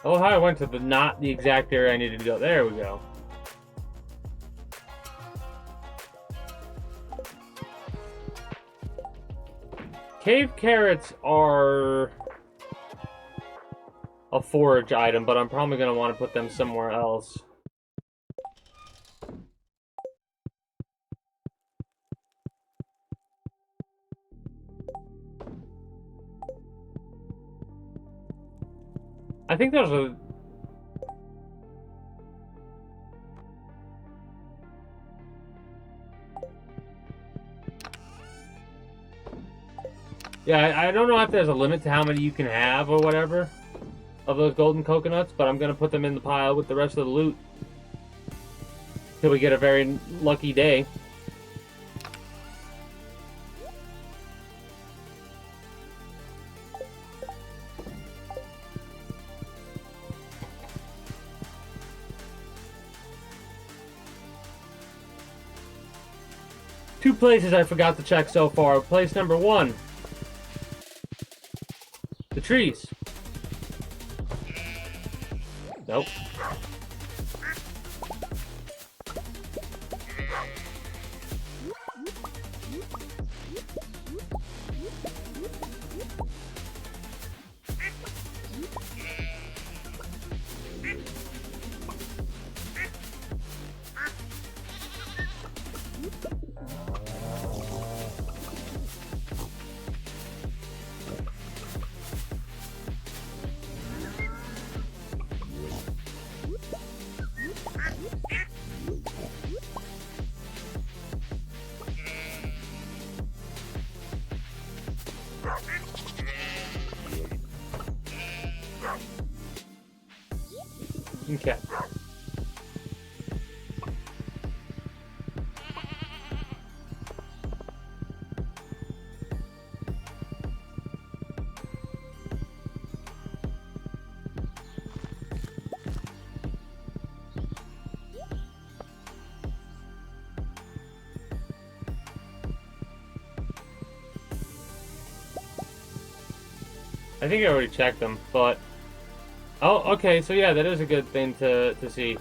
Oh, hi, I went to not the exact area I needed to go. There we go. Cave carrots are a forage item, but I'm probably going to want to put them somewhere else. I think there's a... Yeah, I don't know if there's a limit to how many you can have or whatever of those golden coconuts, but I'm going to put them in the pile with the rest of the loot till we get a very lucky day. Two places I forgot to check so far. Place number 1. The trees. Nope. Okay. I think I already checked them, but... Oh, okay, so yeah, that is a good thing to see.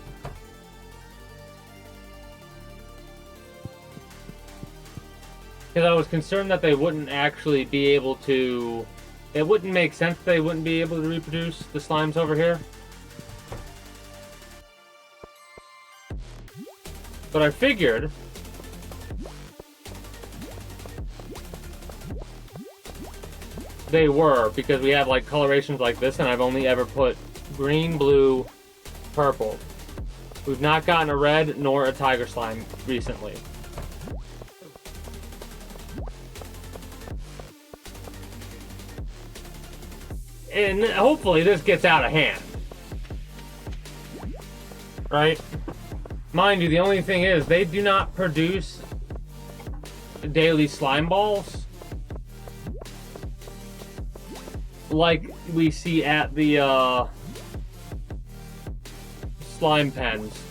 Because I was concerned that they wouldn't actually be able to... It wouldn't make sense they wouldn't be able to reproduce the slimes over here. But I figured... they were, because we have like colorations like this, and I've only ever put green, blue, purple. We've not gotten a red nor a tiger slime recently. And hopefully this gets out of hand. Right? Mind you, the only thing is, they do not produce daily slime balls like we see at the slime pens.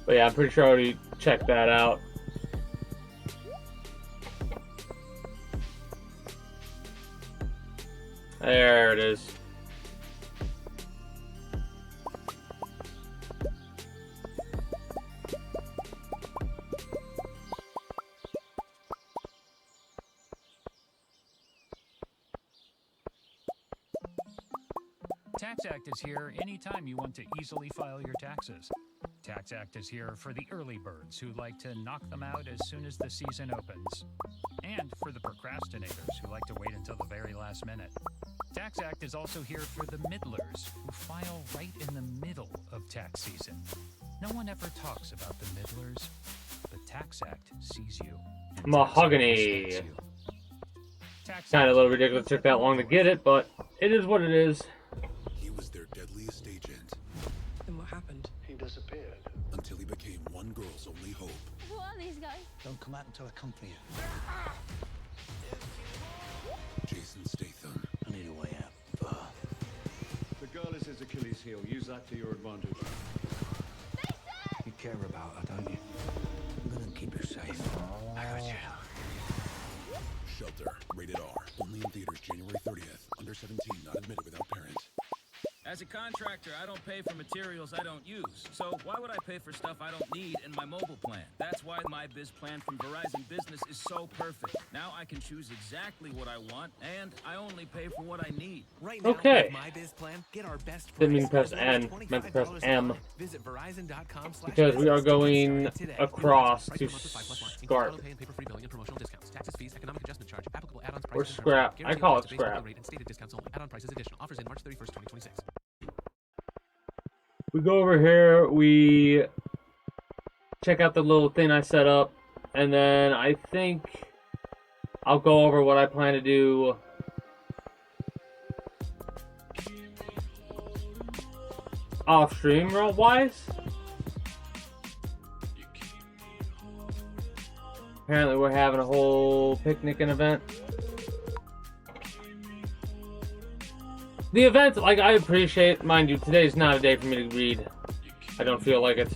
But yeah, I'm pretty sure I already checked that out. There it is. Tax Act is here anytime you want to easily file your taxes. Tax Act is here for the early birds who like to knock them out as soon as the season opens. And for the procrastinators who like to wait until the very last minute. Tax Act is also here for the middlers who file right in the middle of tax season. No one ever talks about the middlers, but Tax Act sees you. Mahogany. Kind of a little ridiculous. It took that long to get it, but it is what it is. He was their deadliest agent. And what happened? He disappeared. Until he became one girl's only hope. Who are these guys? Don't come out until I come for you. Jason Statham. I need a way out. The girl is his Achilles heel. Use that to your advantage. You care about her, don't you? I'm gonna keep her safe. I got you. Shelter. Rated R. Only in theaters January 30th. Under 17. Not admitted without parent. As a contractor, I don't pay for materials I don't use. So why would I pay for stuff I don't need in my mobile plan? That's why my biz plan from Verizon Business is so perfect. Now I can choose exactly what I want, and I only pay for what I need. Right now, Okay. with my biz plan, get our best Didn't mean to price. press N, meant to press M. Visit Verizon.com/. Because we are going across to Scarp. Or Scrap. I call it Scrap. We go over here, we check out the little thing I set up, and then I think I'll go over what I plan to do off stream wise. Apparently we're having a whole picnic and event. The event, like, I appreciate, mind you, today's not a day for me to read. I don't feel like it.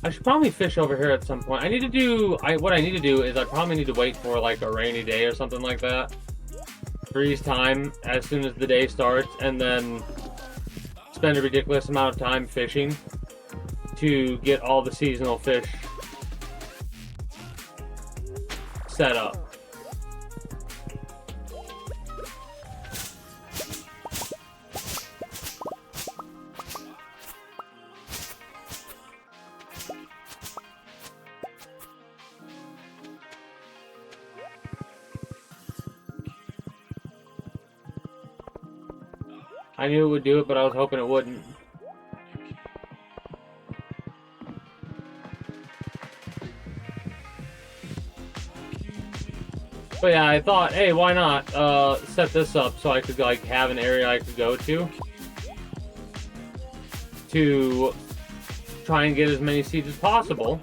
I should probably fish over here at some point. I need to do... what I need to do is I probably need to wait for like a rainy day or something like that. Freeze time as soon as the day starts, and then spend a ridiculous amount of time fishing to get all the seasonal fish set up. I knew it would do it, but I was hoping it wouldn't. But yeah, I thought, hey, why not set this up so I could like have an area I could go to try and get as many seeds as possible.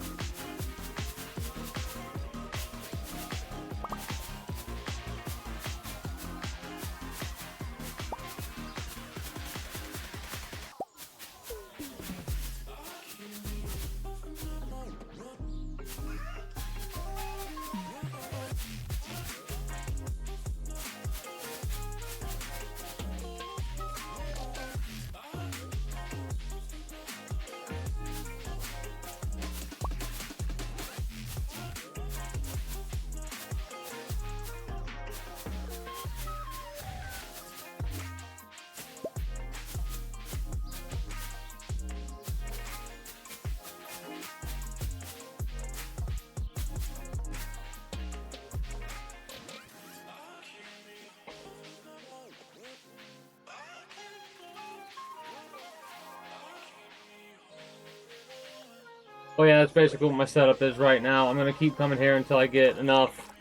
Oh yeah, that's basically what my setup is right now. I'm going to keep coming here until I get enough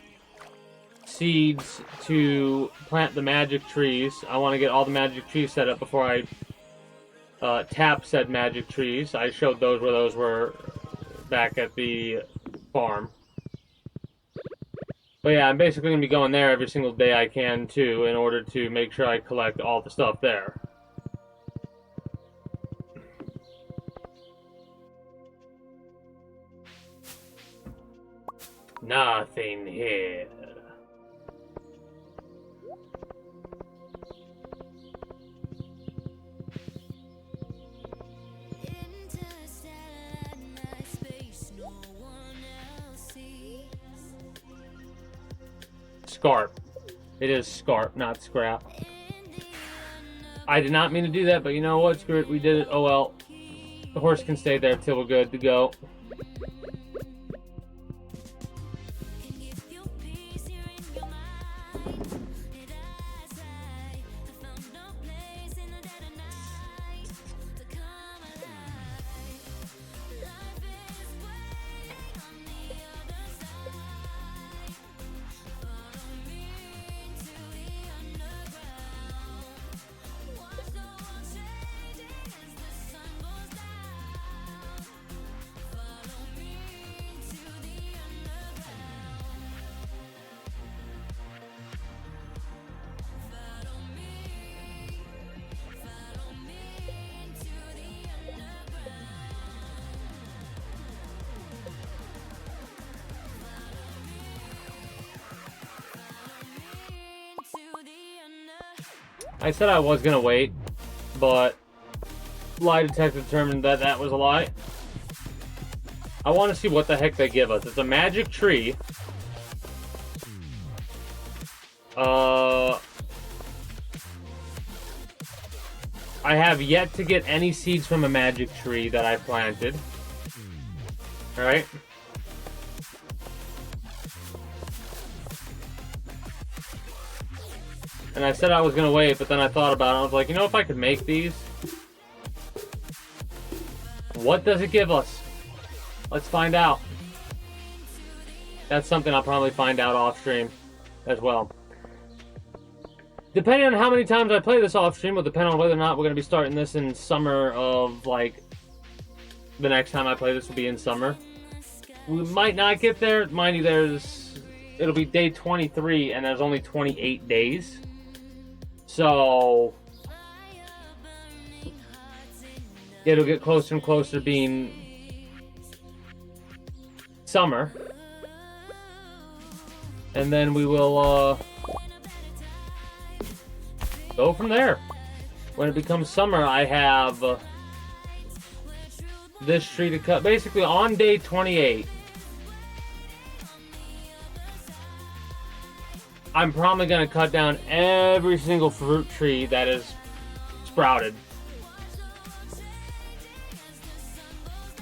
seeds to plant the magic trees. I want to get all the magic trees set up before I tap said magic trees. I showed those where those were back at the farm. But yeah, I'm basically going to be going there every single day I can too in order to make sure I collect all the stuff there. Nothing here. Scarp. It is scarp, not scrap. I did not mean to do that, but you know what? Screw it. We did it. Oh well. The horse can stay there till we're good to go. I said I was gonna wait, but lie detector determined that that was a lie. I want to see what the heck they give us. It's a magic tree. I have yet to get any seeds from a magic tree that I planted. Alright. And I said I was gonna wait, but then I thought about it. I was like, you know, if I could make these, what does it give us? Let's find out. That's something I'll probably find out off stream as well. Depending on how many times I play this off stream will depend on whether or not we're gonna be starting this in summer of, like, the next time I play this will be in summer. We might not get there. Mind you, it'll be day 23 and there's only 28 days. So it'll get closer and closer to being summer. And then we will go from there. When it becomes summer, I have this tree to cut. Basically, on day 28, I'm probably going to cut down every single fruit tree that is sprouted.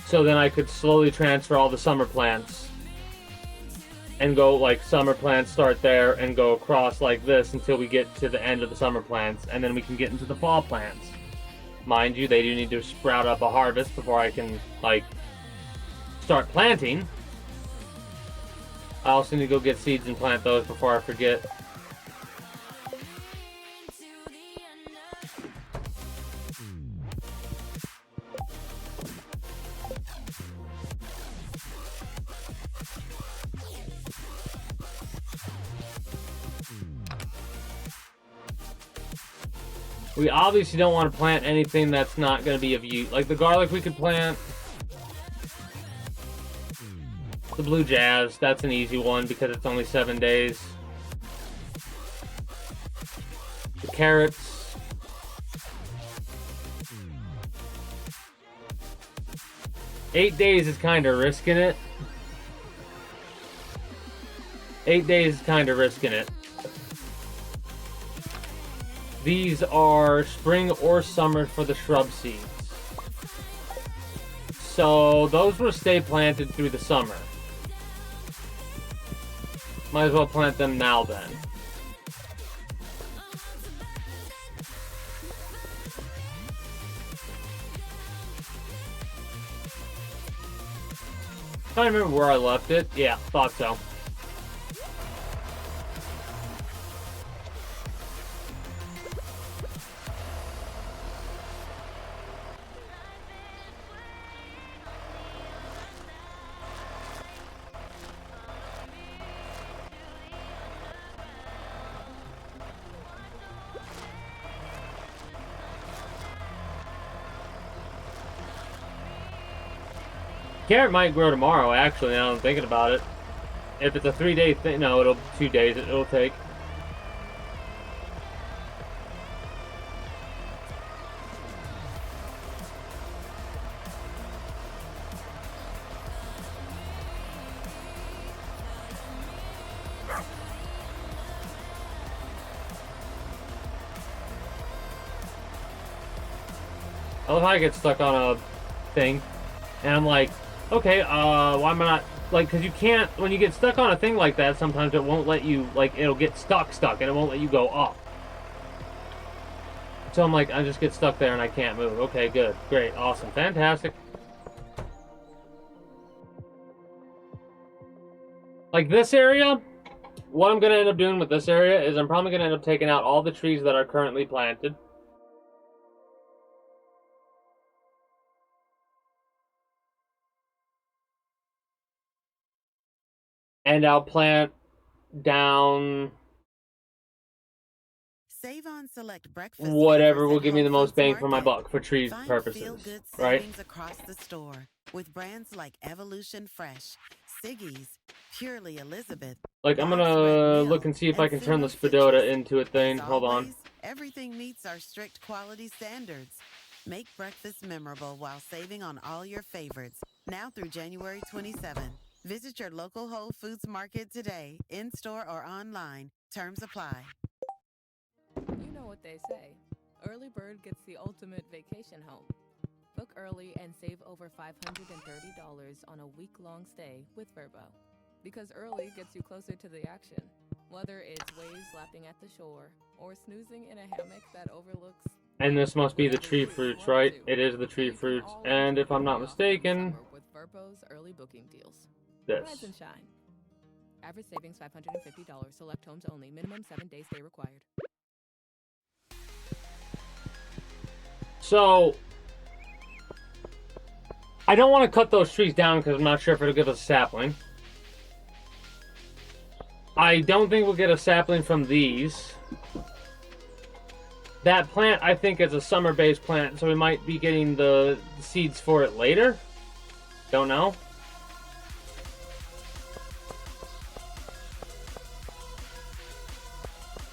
So then I could slowly transfer all the summer plants. And go, like, summer plants start there and go across like this until we get to the end of the summer plants. And then we can get into the fall plants. Mind you, they do need to sprout up a harvest before I can, like, start planting. I also need to go get seeds and plant those before I forget. We obviously don't want to plant anything that's not going to be of use. Like the garlic we could plant. The blue jazz, that's an easy one because it's only 7 days. The carrots. Eight days is kind of risking it. 8 days is kind of risking it. These are spring or summer for the shrub seeds. So those will stay planted through the summer. Might as well plant them now then. Trying to remember where I left it. Yeah, thought so. Carrot might grow tomorrow, actually, now I'm thinking about it. If it's a 3-day thing, no, it'll 2 days it'll take. I love how I get stuck on a thing, and I'm like, okay, why am I not, like, because you can't, when you get stuck on a thing like that, sometimes it won't let you, like, it'll get stuck, and it won't let you go up. So I'm like, I just get stuck there and I can't move. Okay, good, great, awesome, fantastic. Like this area, what I'm going to end up doing with this area is I'm probably going to end up taking out all the trees that are currently planted. And I'll plant down Save on select breakfast whatever flavors will at give me the Whole most Foods bang for my Market. buck for tree Find purposes, feel-good right? savings across the store with brands like Evolution Fresh, Siggy's, Purely Elizabeth. Like, I'm Bob's Red gonna Mill, look and see if I and can turn the Sumo Spadota Citrus. into a thing. As Hold on. always, everything meets our strict quality standards. Make breakfast memorable while saving on all your favorites. Now through January 27. Visit your local Whole Foods Market today, in-store or online. Terms apply. You know what they say. Early bird gets the ultimate vacation home. Book early and save over $530 on a week-long stay with Verbo. Because early gets you closer to the action. Whether it's waves lapping at the shore or snoozing in a hammock that overlooks... And this must be the tree fruits, right? It is the tree fruits. And if I'm not mistaken, with Verbo's early booking deals. this. Rise and shine. Average savings $550. Select homes only. Minimum 7-day stay required. So, I don't want to cut those trees down because I'm not sure if it'll give us a sapling. I don't think we'll get a sapling from these. That plant, I think, is a summer-based plant, so we might be getting the seeds for it later. Don't know.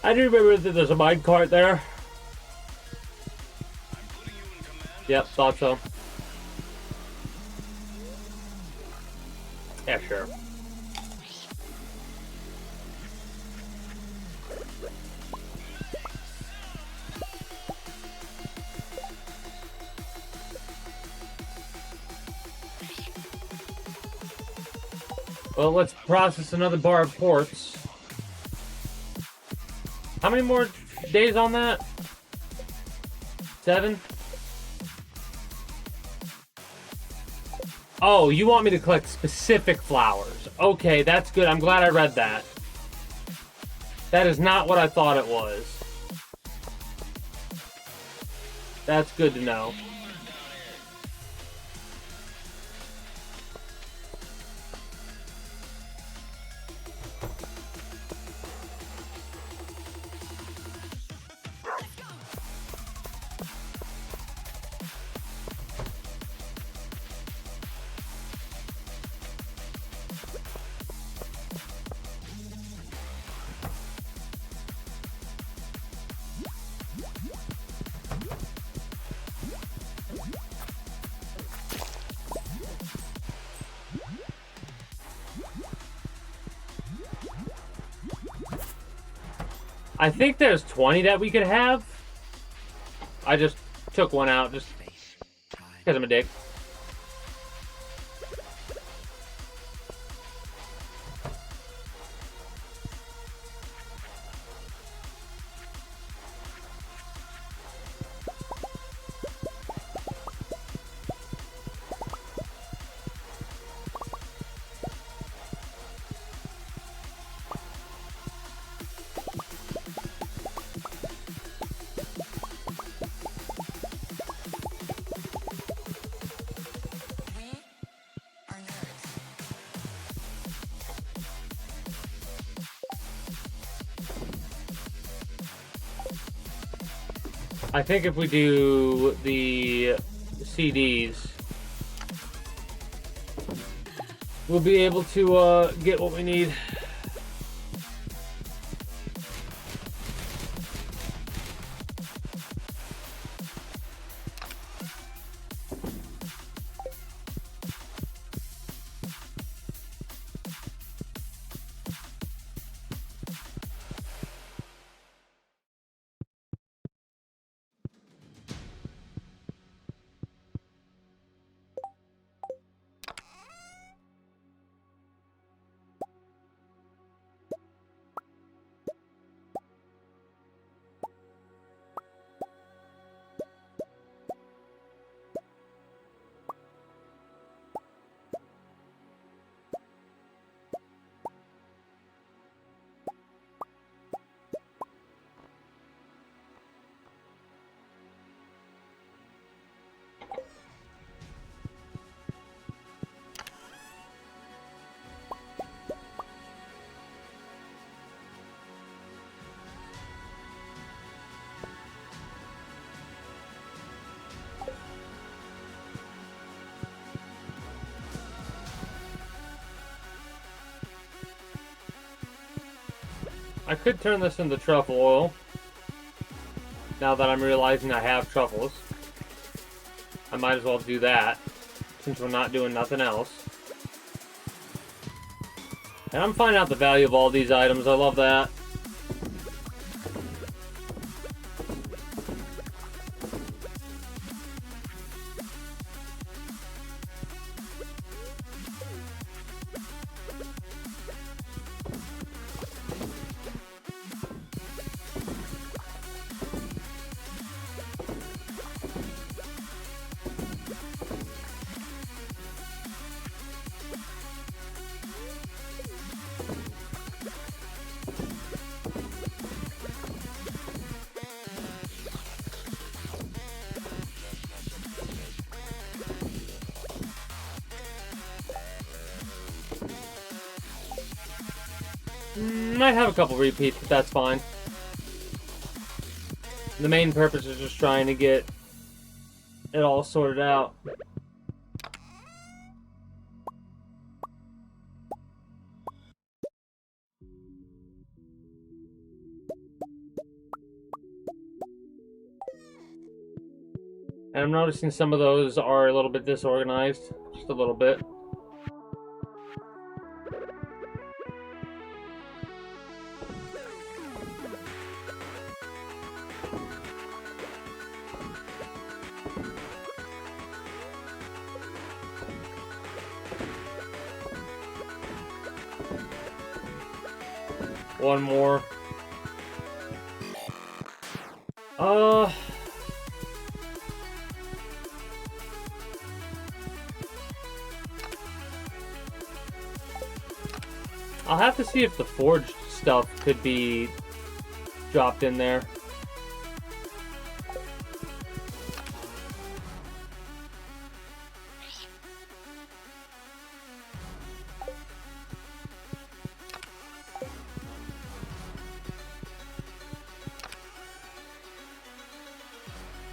I do remember that there's a mine cart there. Yep, thought so. Yeah, sure. Well, let's process another bar of quartz. How many more days on that? 7? Oh, you want me to collect specific flowers. Okay, that's good. I'm glad I read that. That is not what I thought it was. That's good to know. I think there's 20 that we could have. I just took one out just because I'm a dick. I think if we do the CDs, we'll be able to get what we need. I could turn this into truffle oil, now that I'm realizing I have truffles. I might as well do that, since we're not doing nothing else. And I'm finding out the value of all these items, I love that. Might have a couple repeats, but that's fine. The main purpose is just trying to get it all sorted out. And I'm noticing some of those are a little bit disorganized, just a little bit. One more. I'll have to see if the forged stuff could be dropped in there.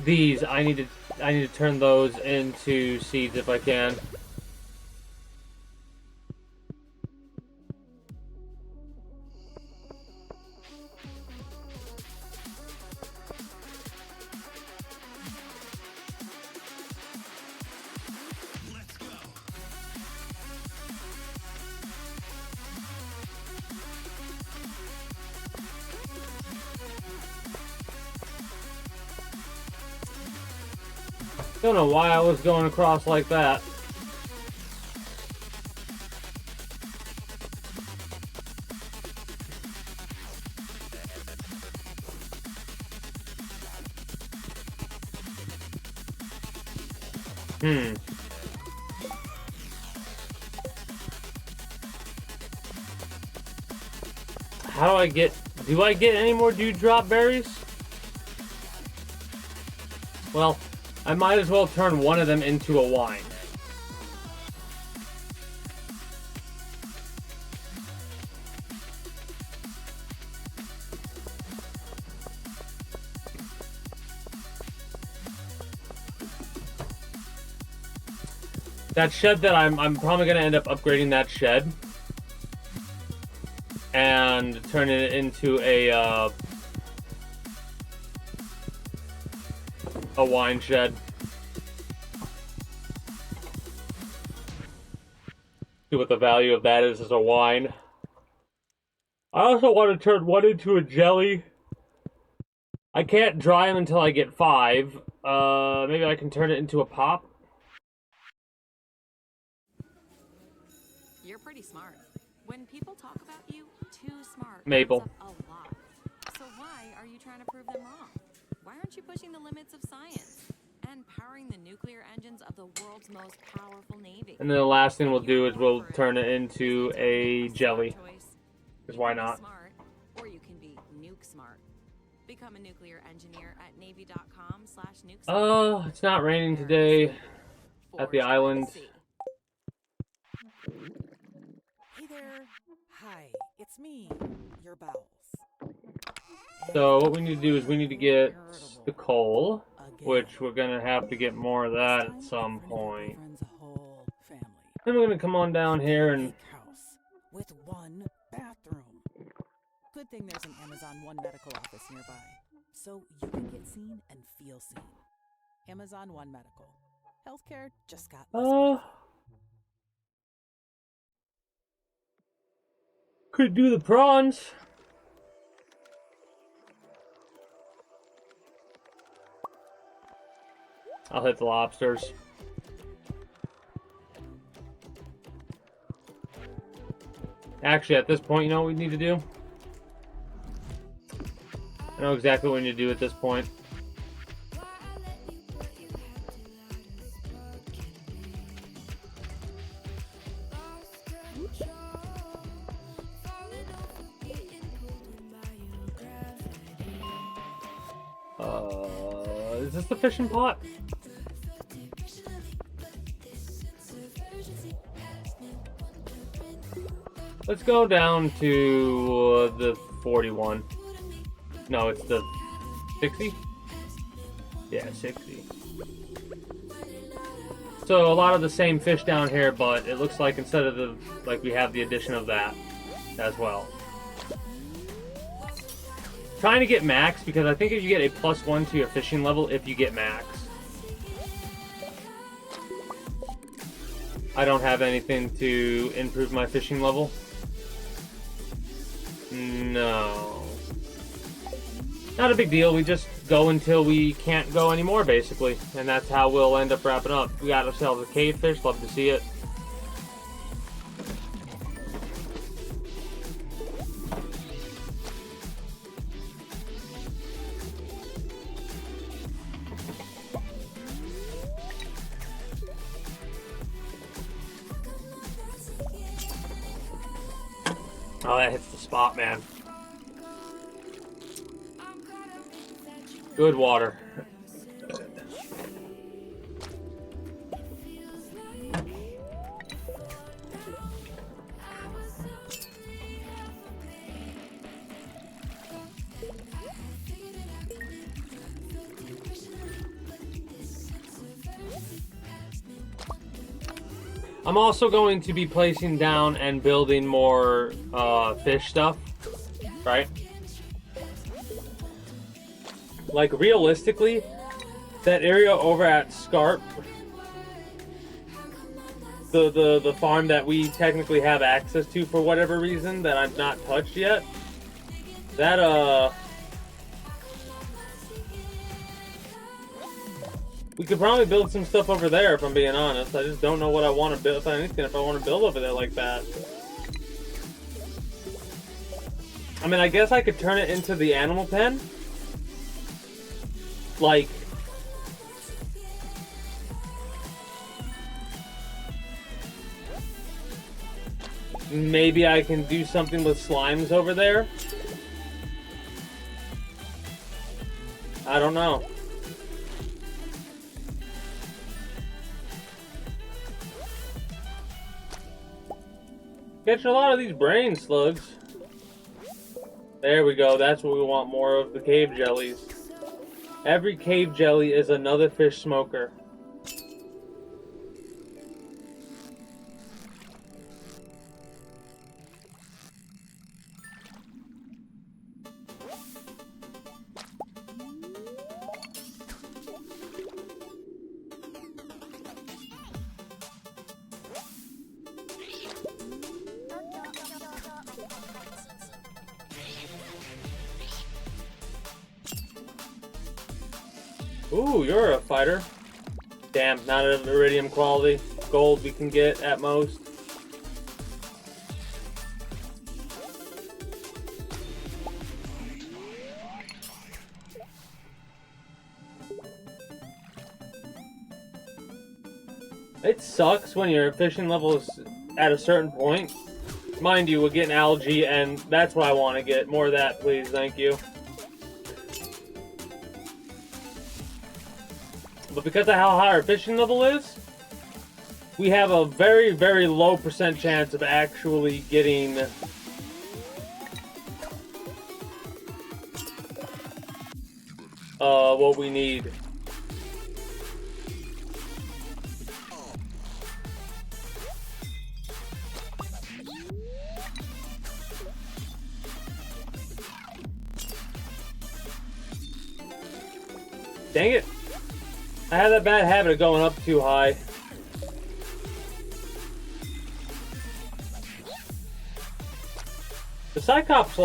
These, I need to turn those into seeds if I can. Don't know why I was going across like that. How do I get any more dewdrop berries? Well, I might as well turn one of them into a wine. That shed that I'm probably gonna end up upgrading that shed and turning it into a wine shed. See what the value of that is as a wine. I also want to turn one into a jelly. I can't dry them until I get 5. Maybe I can turn it into a pop. You're pretty smart. When people talk about you, too smart Mabel. comes up a lot. So why are you trying to prove them wrong? Why aren't you pushing the limits of science and powering the nuclear engines of the world's most powerful navy? And then the last thing we'll do is we'll turn it into a jelly. Because why not? Smart, or you can be nuke smart. Become a nuclear engineer at navy.com/nuke. It's not raining today at the island. Hey there. Hi, it's me, your bowels. So what we need to do is we need to get the coal, which we're gonna have to get more of that at some point. Then we're gonna come on down here and with one bathroom. Good thing there's an Amazon One medical office nearby, so you can get seen and feel seen. Amazon One Medical. Healthcare just got could do the prawns. I'll hit the lobsters. Actually, at this point, you know what we need to do? I know exactly what we need to do at this point. Is this the fishing pot? Let's go down to the 41. No, it's the 60? Yeah, 60. So a lot of the same fish down here, but it looks like instead of the, like we have the addition of that as well. Trying to get max, because I think if you get a +1 to your fishing level, if you get max. I don't have anything to improve my fishing level. No. Not a big deal, we just go until we can't go anymore, basically. And that's how we'll end up wrapping up. We got ourselves a cavefish, love to see it. Oh, that hits the spot, man. Good water. I'm also going to be placing down and building more fish stuff, right? Like, realistically, that area over at Scarp, the farm that we technically have access to for whatever reason that I've not touched yet, that, we could probably build some stuff over there, if I'm being honest. I just don't know what I want to build, if anything, if I want to build over there like that. I mean, I guess I could turn it into the animal pen. Like, maybe I can do something with slimes over there. I don't know. Catching a lot of these brain slugs. There we go. That's what we want more of, the cave jellies. Every cave jelly is another fish smoker. Ooh, you're a fighter. Damn, not of iridium quality. Gold we can get at most. It sucks when your fishing level is at a certain point. Mind you, we're getting algae, and that's what I want to get. More of that, please. Thank you. But because of how high our fishing level is, we have a very, very low % chance of actually getting what we need. Dang it. I have that bad habit of going up too high. The Cyclops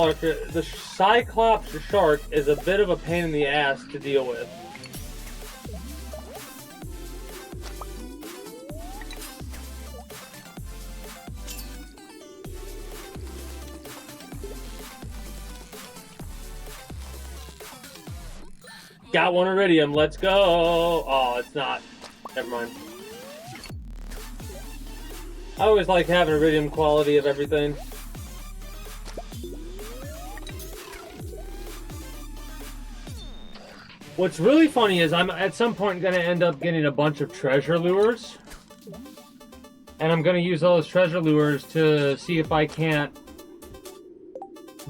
shark is a bit of a pain in the ass to deal with. Got one iridium, let's go! Oh, it's not. Never mind. I always like having iridium quality of everything. What's really funny is I'm at some point going to end up getting a bunch of treasure lures. And I'm going to use those treasure lures to see if I can't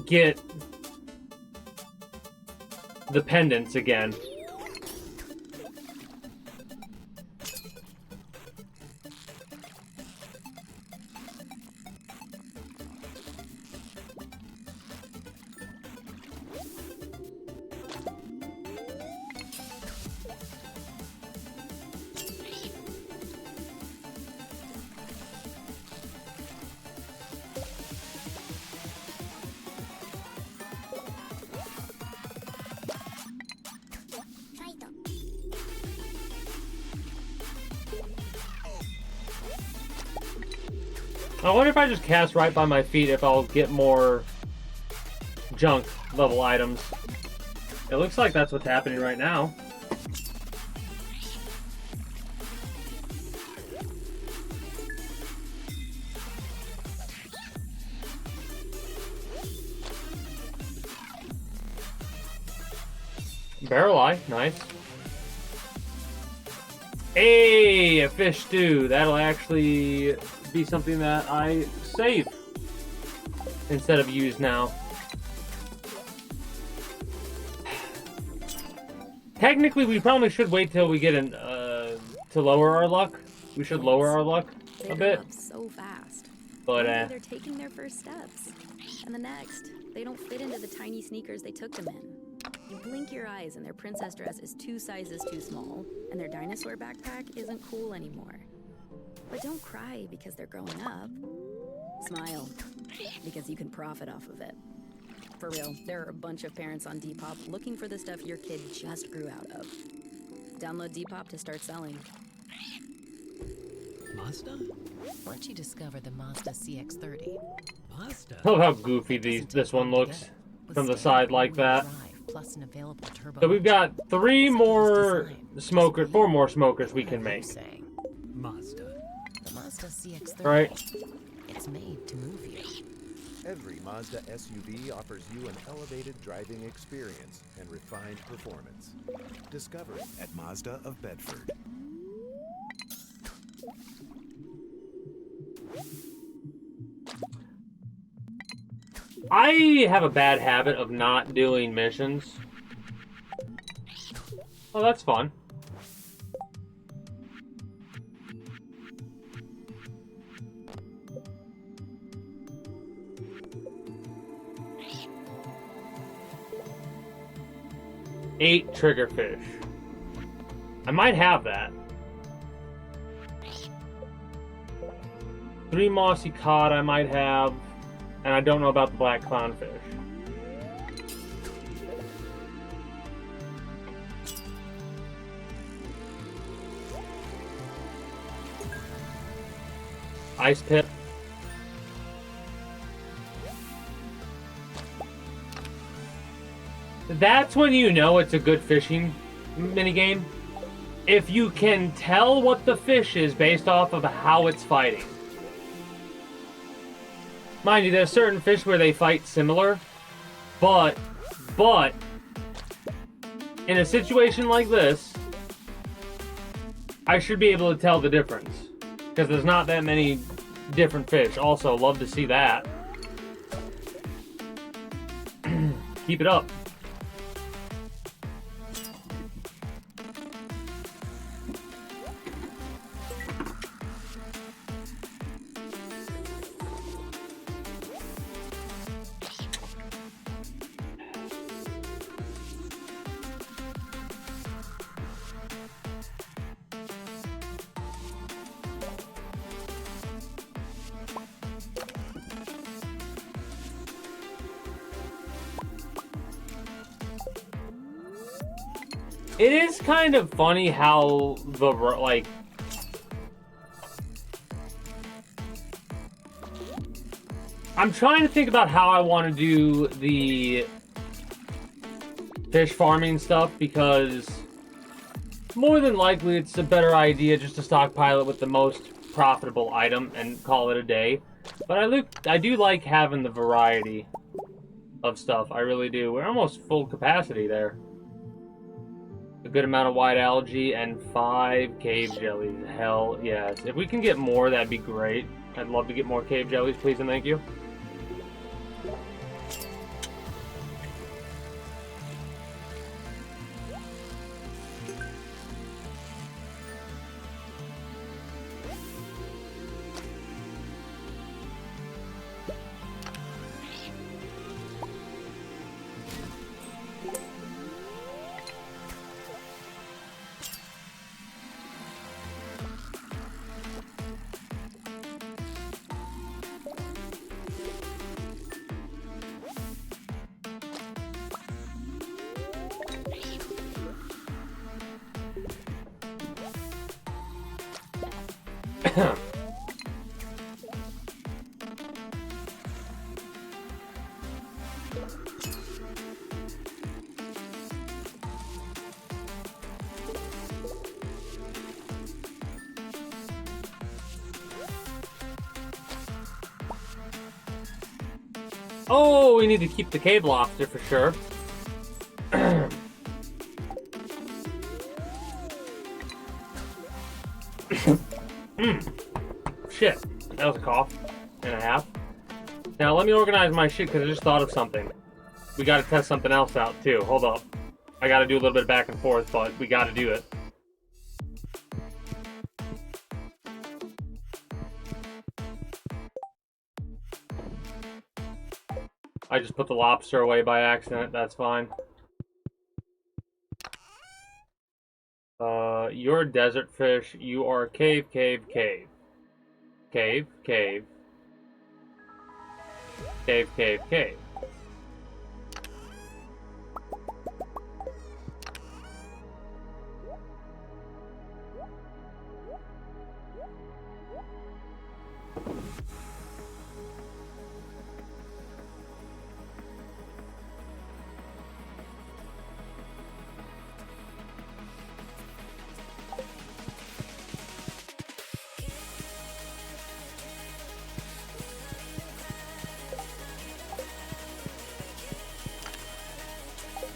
get the pendants again. I wonder if I just cast right by my feet if I'll get more junk level items. It looks like that's what's happening right now. Barrel eye, nice. Hey, a fish stew. That'll actually be something that I save instead of use now. Technically, we probably should wait till we get an to lower our luck. We should lower our luck a bit. Up so fast. But they're taking their first steps, and the next, they don't fit into the tiny sneakers they took them in. You blink your eyes, and their princess dress is 2 sizes too small, and their dinosaur backpack isn't cool anymore. But don't cry because they're growing up. Smile, because you can profit off of it. For real, there are a bunch of parents on Depop looking for the stuff your kid just grew out of. Download Depop to start selling. Mazda? Once you discover the Mazda CX-30, Mazda. I love how goofy this one looks from the side like that. Plus an available turbo. So we've got 4 more smokers we can make. Mazda. The Mazda CX-30. Right. It's made to move you. Every Mazda SUV offers you an elevated driving experience and refined performance. Discover it at Mazda of Bedford. I have a bad habit of not doing missions. Oh, that's fun. Eight triggerfish. I might have that. 3 mossy cod I might have. And I don't know about the black clownfish. Ice pit. That's when you know it's a good fishing minigame. If you can tell what the fish is based off of how it's fighting. Mind you, there's certain fish where they fight similar, but in a situation like this, I should be able to tell the difference because there's not that many different fish. Also, love to see that. Keep it up. It is kind of funny how the, like... I'm trying to think about how I want to do the fish farming stuff, because more than likely it's a better idea just to stockpile it with the most profitable item and call it a day. But I do like having the variety of stuff. I really do. We're almost full capacity there. A good amount of white algae and 5 cave jellies. Hell yes. If we can get more, that'd be great. I'd love to get more cave jellies, please and thank you. Oh, we need to keep the cave lobster for sure. That was a cough and a half. Now let me organize my shit because I just thought of something. We got to test something else out too. Hold up. I got to do a little bit of back and forth, but we got to do it. I just put the lobster away by accident. That's fine. You're a desert fish. You are cave, cave, cave. Cave, cave. Cave, cave, cave.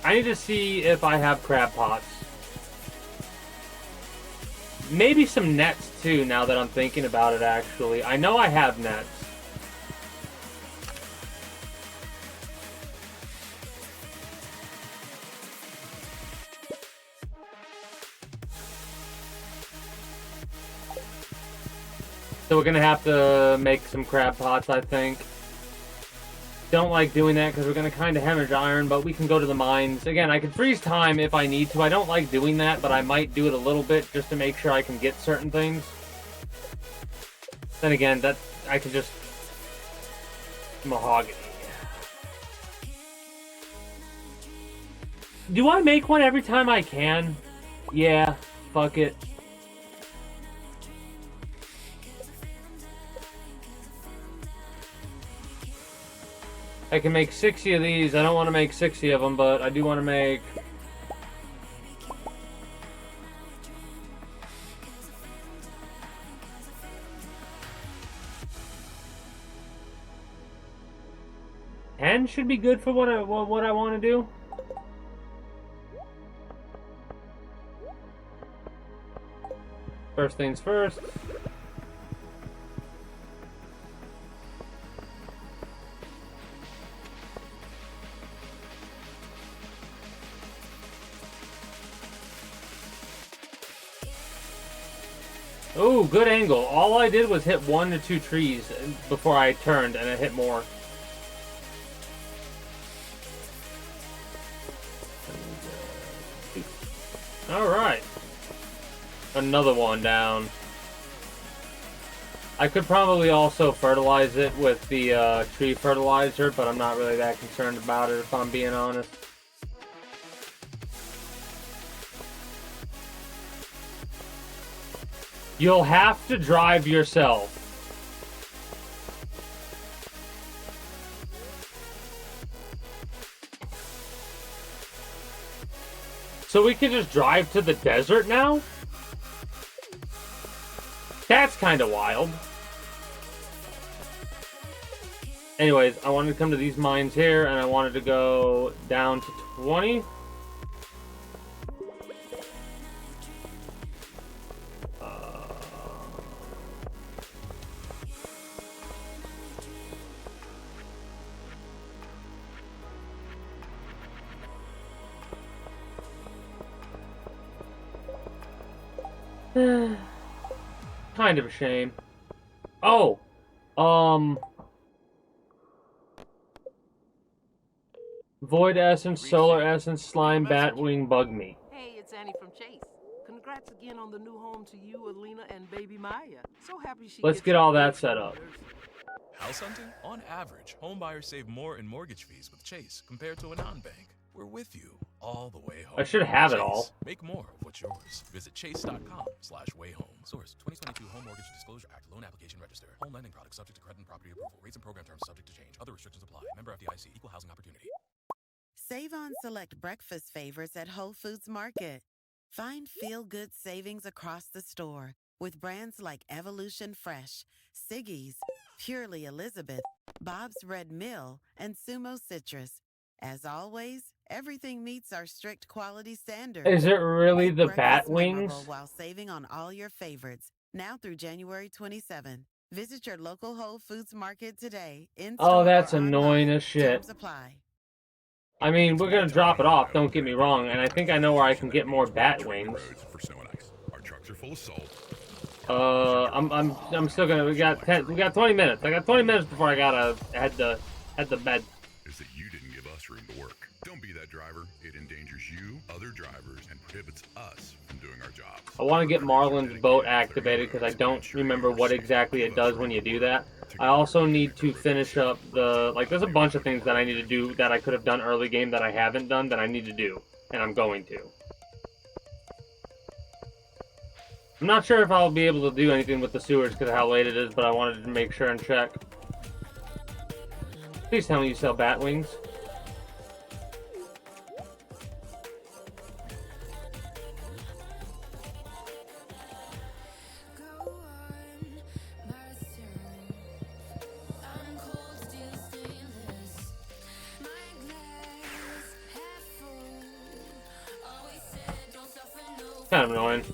I need to see if I have crab pots. Maybe some nets too, now that I'm thinking about it, actually. I know I have nets. So we're gonna have to make some crab pots, I think. Don't like doing that because we're going to kind of hemorrhage iron, but we can go to the mines. Again, I can freeze time if I need to. I don't like doing that, but I might do it a little bit just to make sure I can get certain things. Then again, that I can just... mahogany. Do I make one every time I can? Yeah, fuck it. I can make 60 of these. I don't want to make 60 of them, but I do want to make... And should be good for what I want to do. First things first. Oh, good angle. All I did was hit 1 to 2 trees before I turned, and I hit more. Alright. Another one down. I could probably also fertilize it with the tree fertilizer, but I'm not really that concerned about it, if I'm being honest. You'll have to drive yourself. So we can just drive to the desert now? That's kind of wild. Anyways, I wanted to come to these mines here, and I wanted to go down to 20. Kind of a shame. Oh! Void Essence, Solar Essence, Slime, Batwing, Bug Meat. Hey, it's Annie from Chase. Congrats again on the new home to you, Alina, and baby Maya. So happy she Let's gets get all that set up. House hunting? On average, home buyers save more in mortgage fees with Chase compared to a non-bank. We're with you all the way home. I should have it Chase, all. Make more of what's yours. Visit chase.com/wayhome. Source: 2022 Home Mortgage Disclosure Act. Loan application register. Home lending products subject to credit and property approval. Rates and program terms subject to change. Other restrictions apply. Member FDIC. Equal housing opportunity. Save on select breakfast favorites at Whole Foods Market. Find feel-good savings across the store with brands like Evolution Fresh, Siggy's, Purely Elizabeth, Bob's Red Mill, and Sumo Citrus. As always, everything meets our strict quality standards. Is it really Make the breakfast Batwings? memorable while saving on all your favorites. Now through January 27. Visit your local Whole Foods Market today. Oh, that's or annoying online. as shit. Terms apply. I mean, we're gonna drop it off, don't get me wrong, and I think I know where I can get more bat wings. For snow and ice. Our trucks are full of salt. I'm still gonna, we got 20 minutes. I got 20 minutes before I gotta head to bed. Is that you didn't give us room to work. Don't be that driver. It endangers you, other drivers, and prohibits us from doing our jobs. I want to get Marlon's boat activated because I don't remember what exactly it does when you do that. I also need to finish up there's a bunch of things that I need to do that I could have done early game that I haven't done that I need to do, and I'm going to. I'm not sure if I'll be able to do anything with the sewers because of how late it is, but I wanted to make sure and check. Please tell me you sell bat wings. Kind of annoying.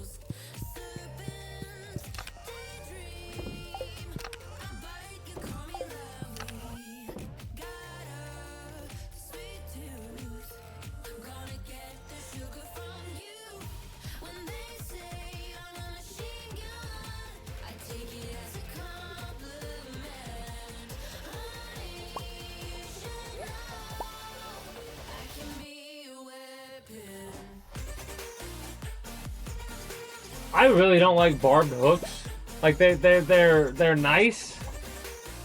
I really don't like barbed hooks. Like they're nice,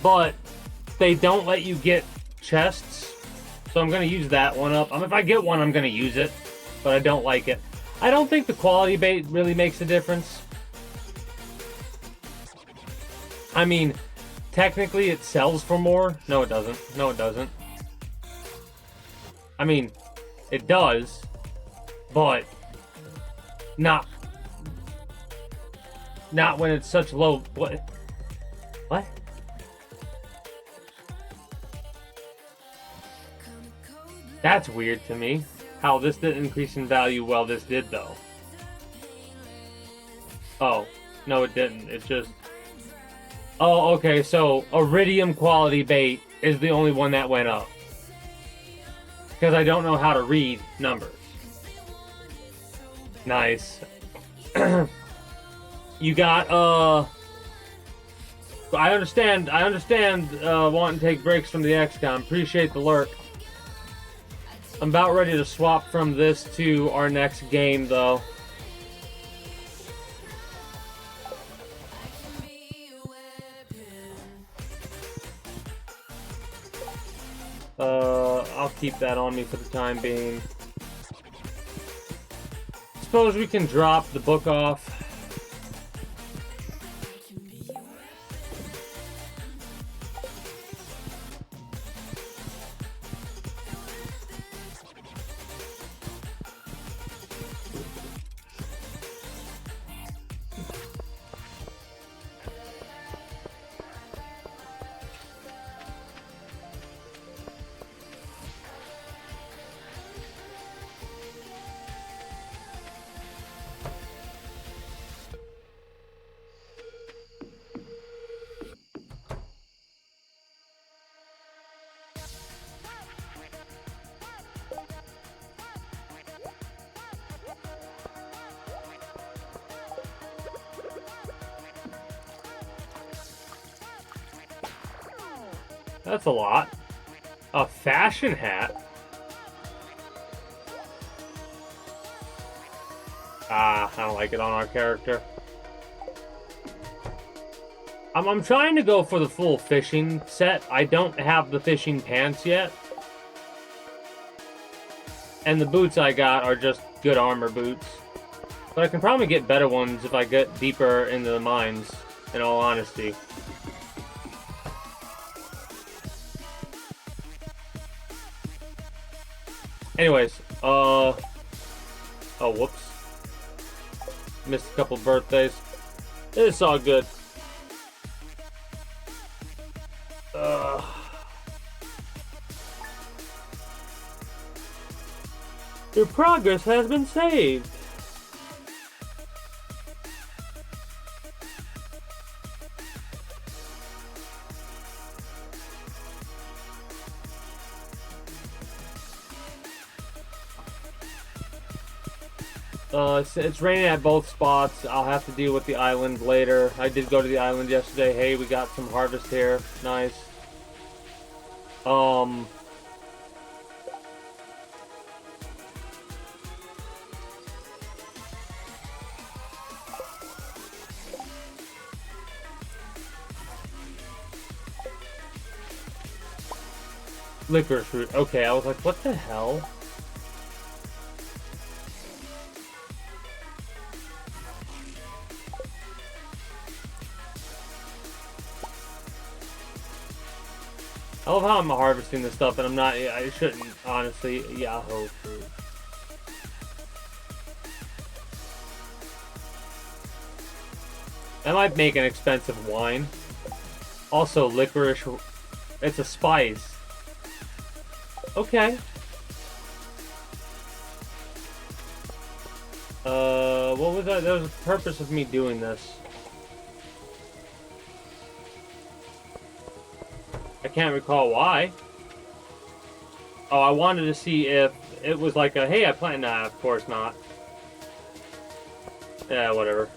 but they don't let you get chests. So I'm gonna use that one up. If I get one, I'm gonna use it, but I don't like it. I don't think the quality bait really makes a difference. I mean, technically it sells for more. No, it doesn't. No, it doesn't. I mean, it does, but not when it's such low. What? That's weird to me. How this didn't increase in value while this did, though. Oh, no, it didn't. It just. Oh, okay. So iridium quality bait is the only one that went up because I don't know how to read numbers. Nice. You got, I understand wanting to take breaks from the XCOM. Appreciate the lurk. I'm about ready to swap from this to our next game, though. I'll keep that on me for the time being. Suppose we can drop the book off. That's a lot. A fashion hat? Ah, I don't like it on our character. I'm trying to go for the full fishing set. I don't have the fishing pants yet. And the boots I got are just good armor boots. But I can probably get better ones if I get deeper into the mines, in all honesty. Anyways, oh, whoops. Missed a couple birthdays. It's all good. Your progress has been saved. It's raining at both spots. I'll have to deal with the island later. I did go to the island yesterday. Hey, we got some harvest here. Nice. Licorice root. Okay, I was like, what the hell? I love how I'm harvesting this stuff and I'm not, I shouldn't, honestly. Yahoo fruit. That might make an expensive wine. Also, licorice, it's a spice. Okay. What was that? There was a purpose of me doing this. I can't recall why. Oh, I wanted to see if it was like a, hey, I planted. Nah, of course not. Yeah, whatever.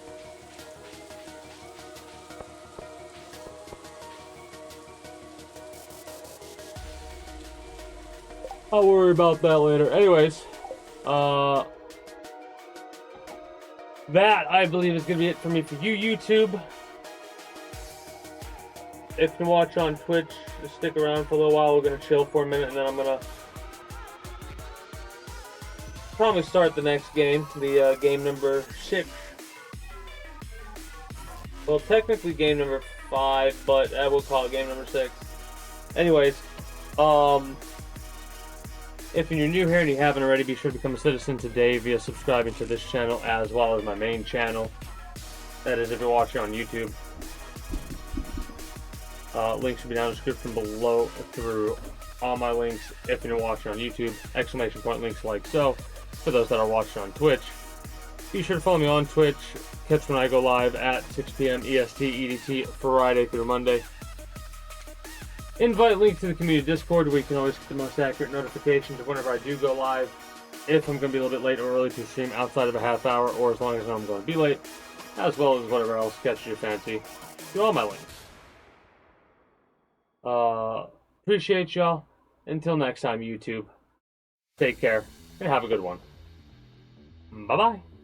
I'll worry about that later. Anyways, that, I believe, is going to be it for me for you, YouTube. If you watch on Twitch, just stick around for a little while. We're going to chill for a minute, and then I'm going to probably start the next game, the game number 6. Well, technically game number 5, but I will call it game number 6. Anyways, if you're new here and you haven't already, be sure to become a citizen today via subscribing to this channel as well as my main channel. That is if you're watching on YouTube. Links should be down in the description below through all my links if you're watching on YouTube. Exclamation point links like so. For those that are watching on Twitch, be sure to follow me on Twitch. Catch when I go live at 6 p.m. EST, EDT, Friday through Monday. Invite link to the community Discord where you can always get the most accurate notifications of whenever I do go live. If I'm going to be a little bit late or early to stream outside of a half hour, or as long as I'm going to be late, as well as whatever else catches your fancy. Do all my links. Appreciate y'all. Until next time, YouTube. Take care and have a good one. Bye-bye.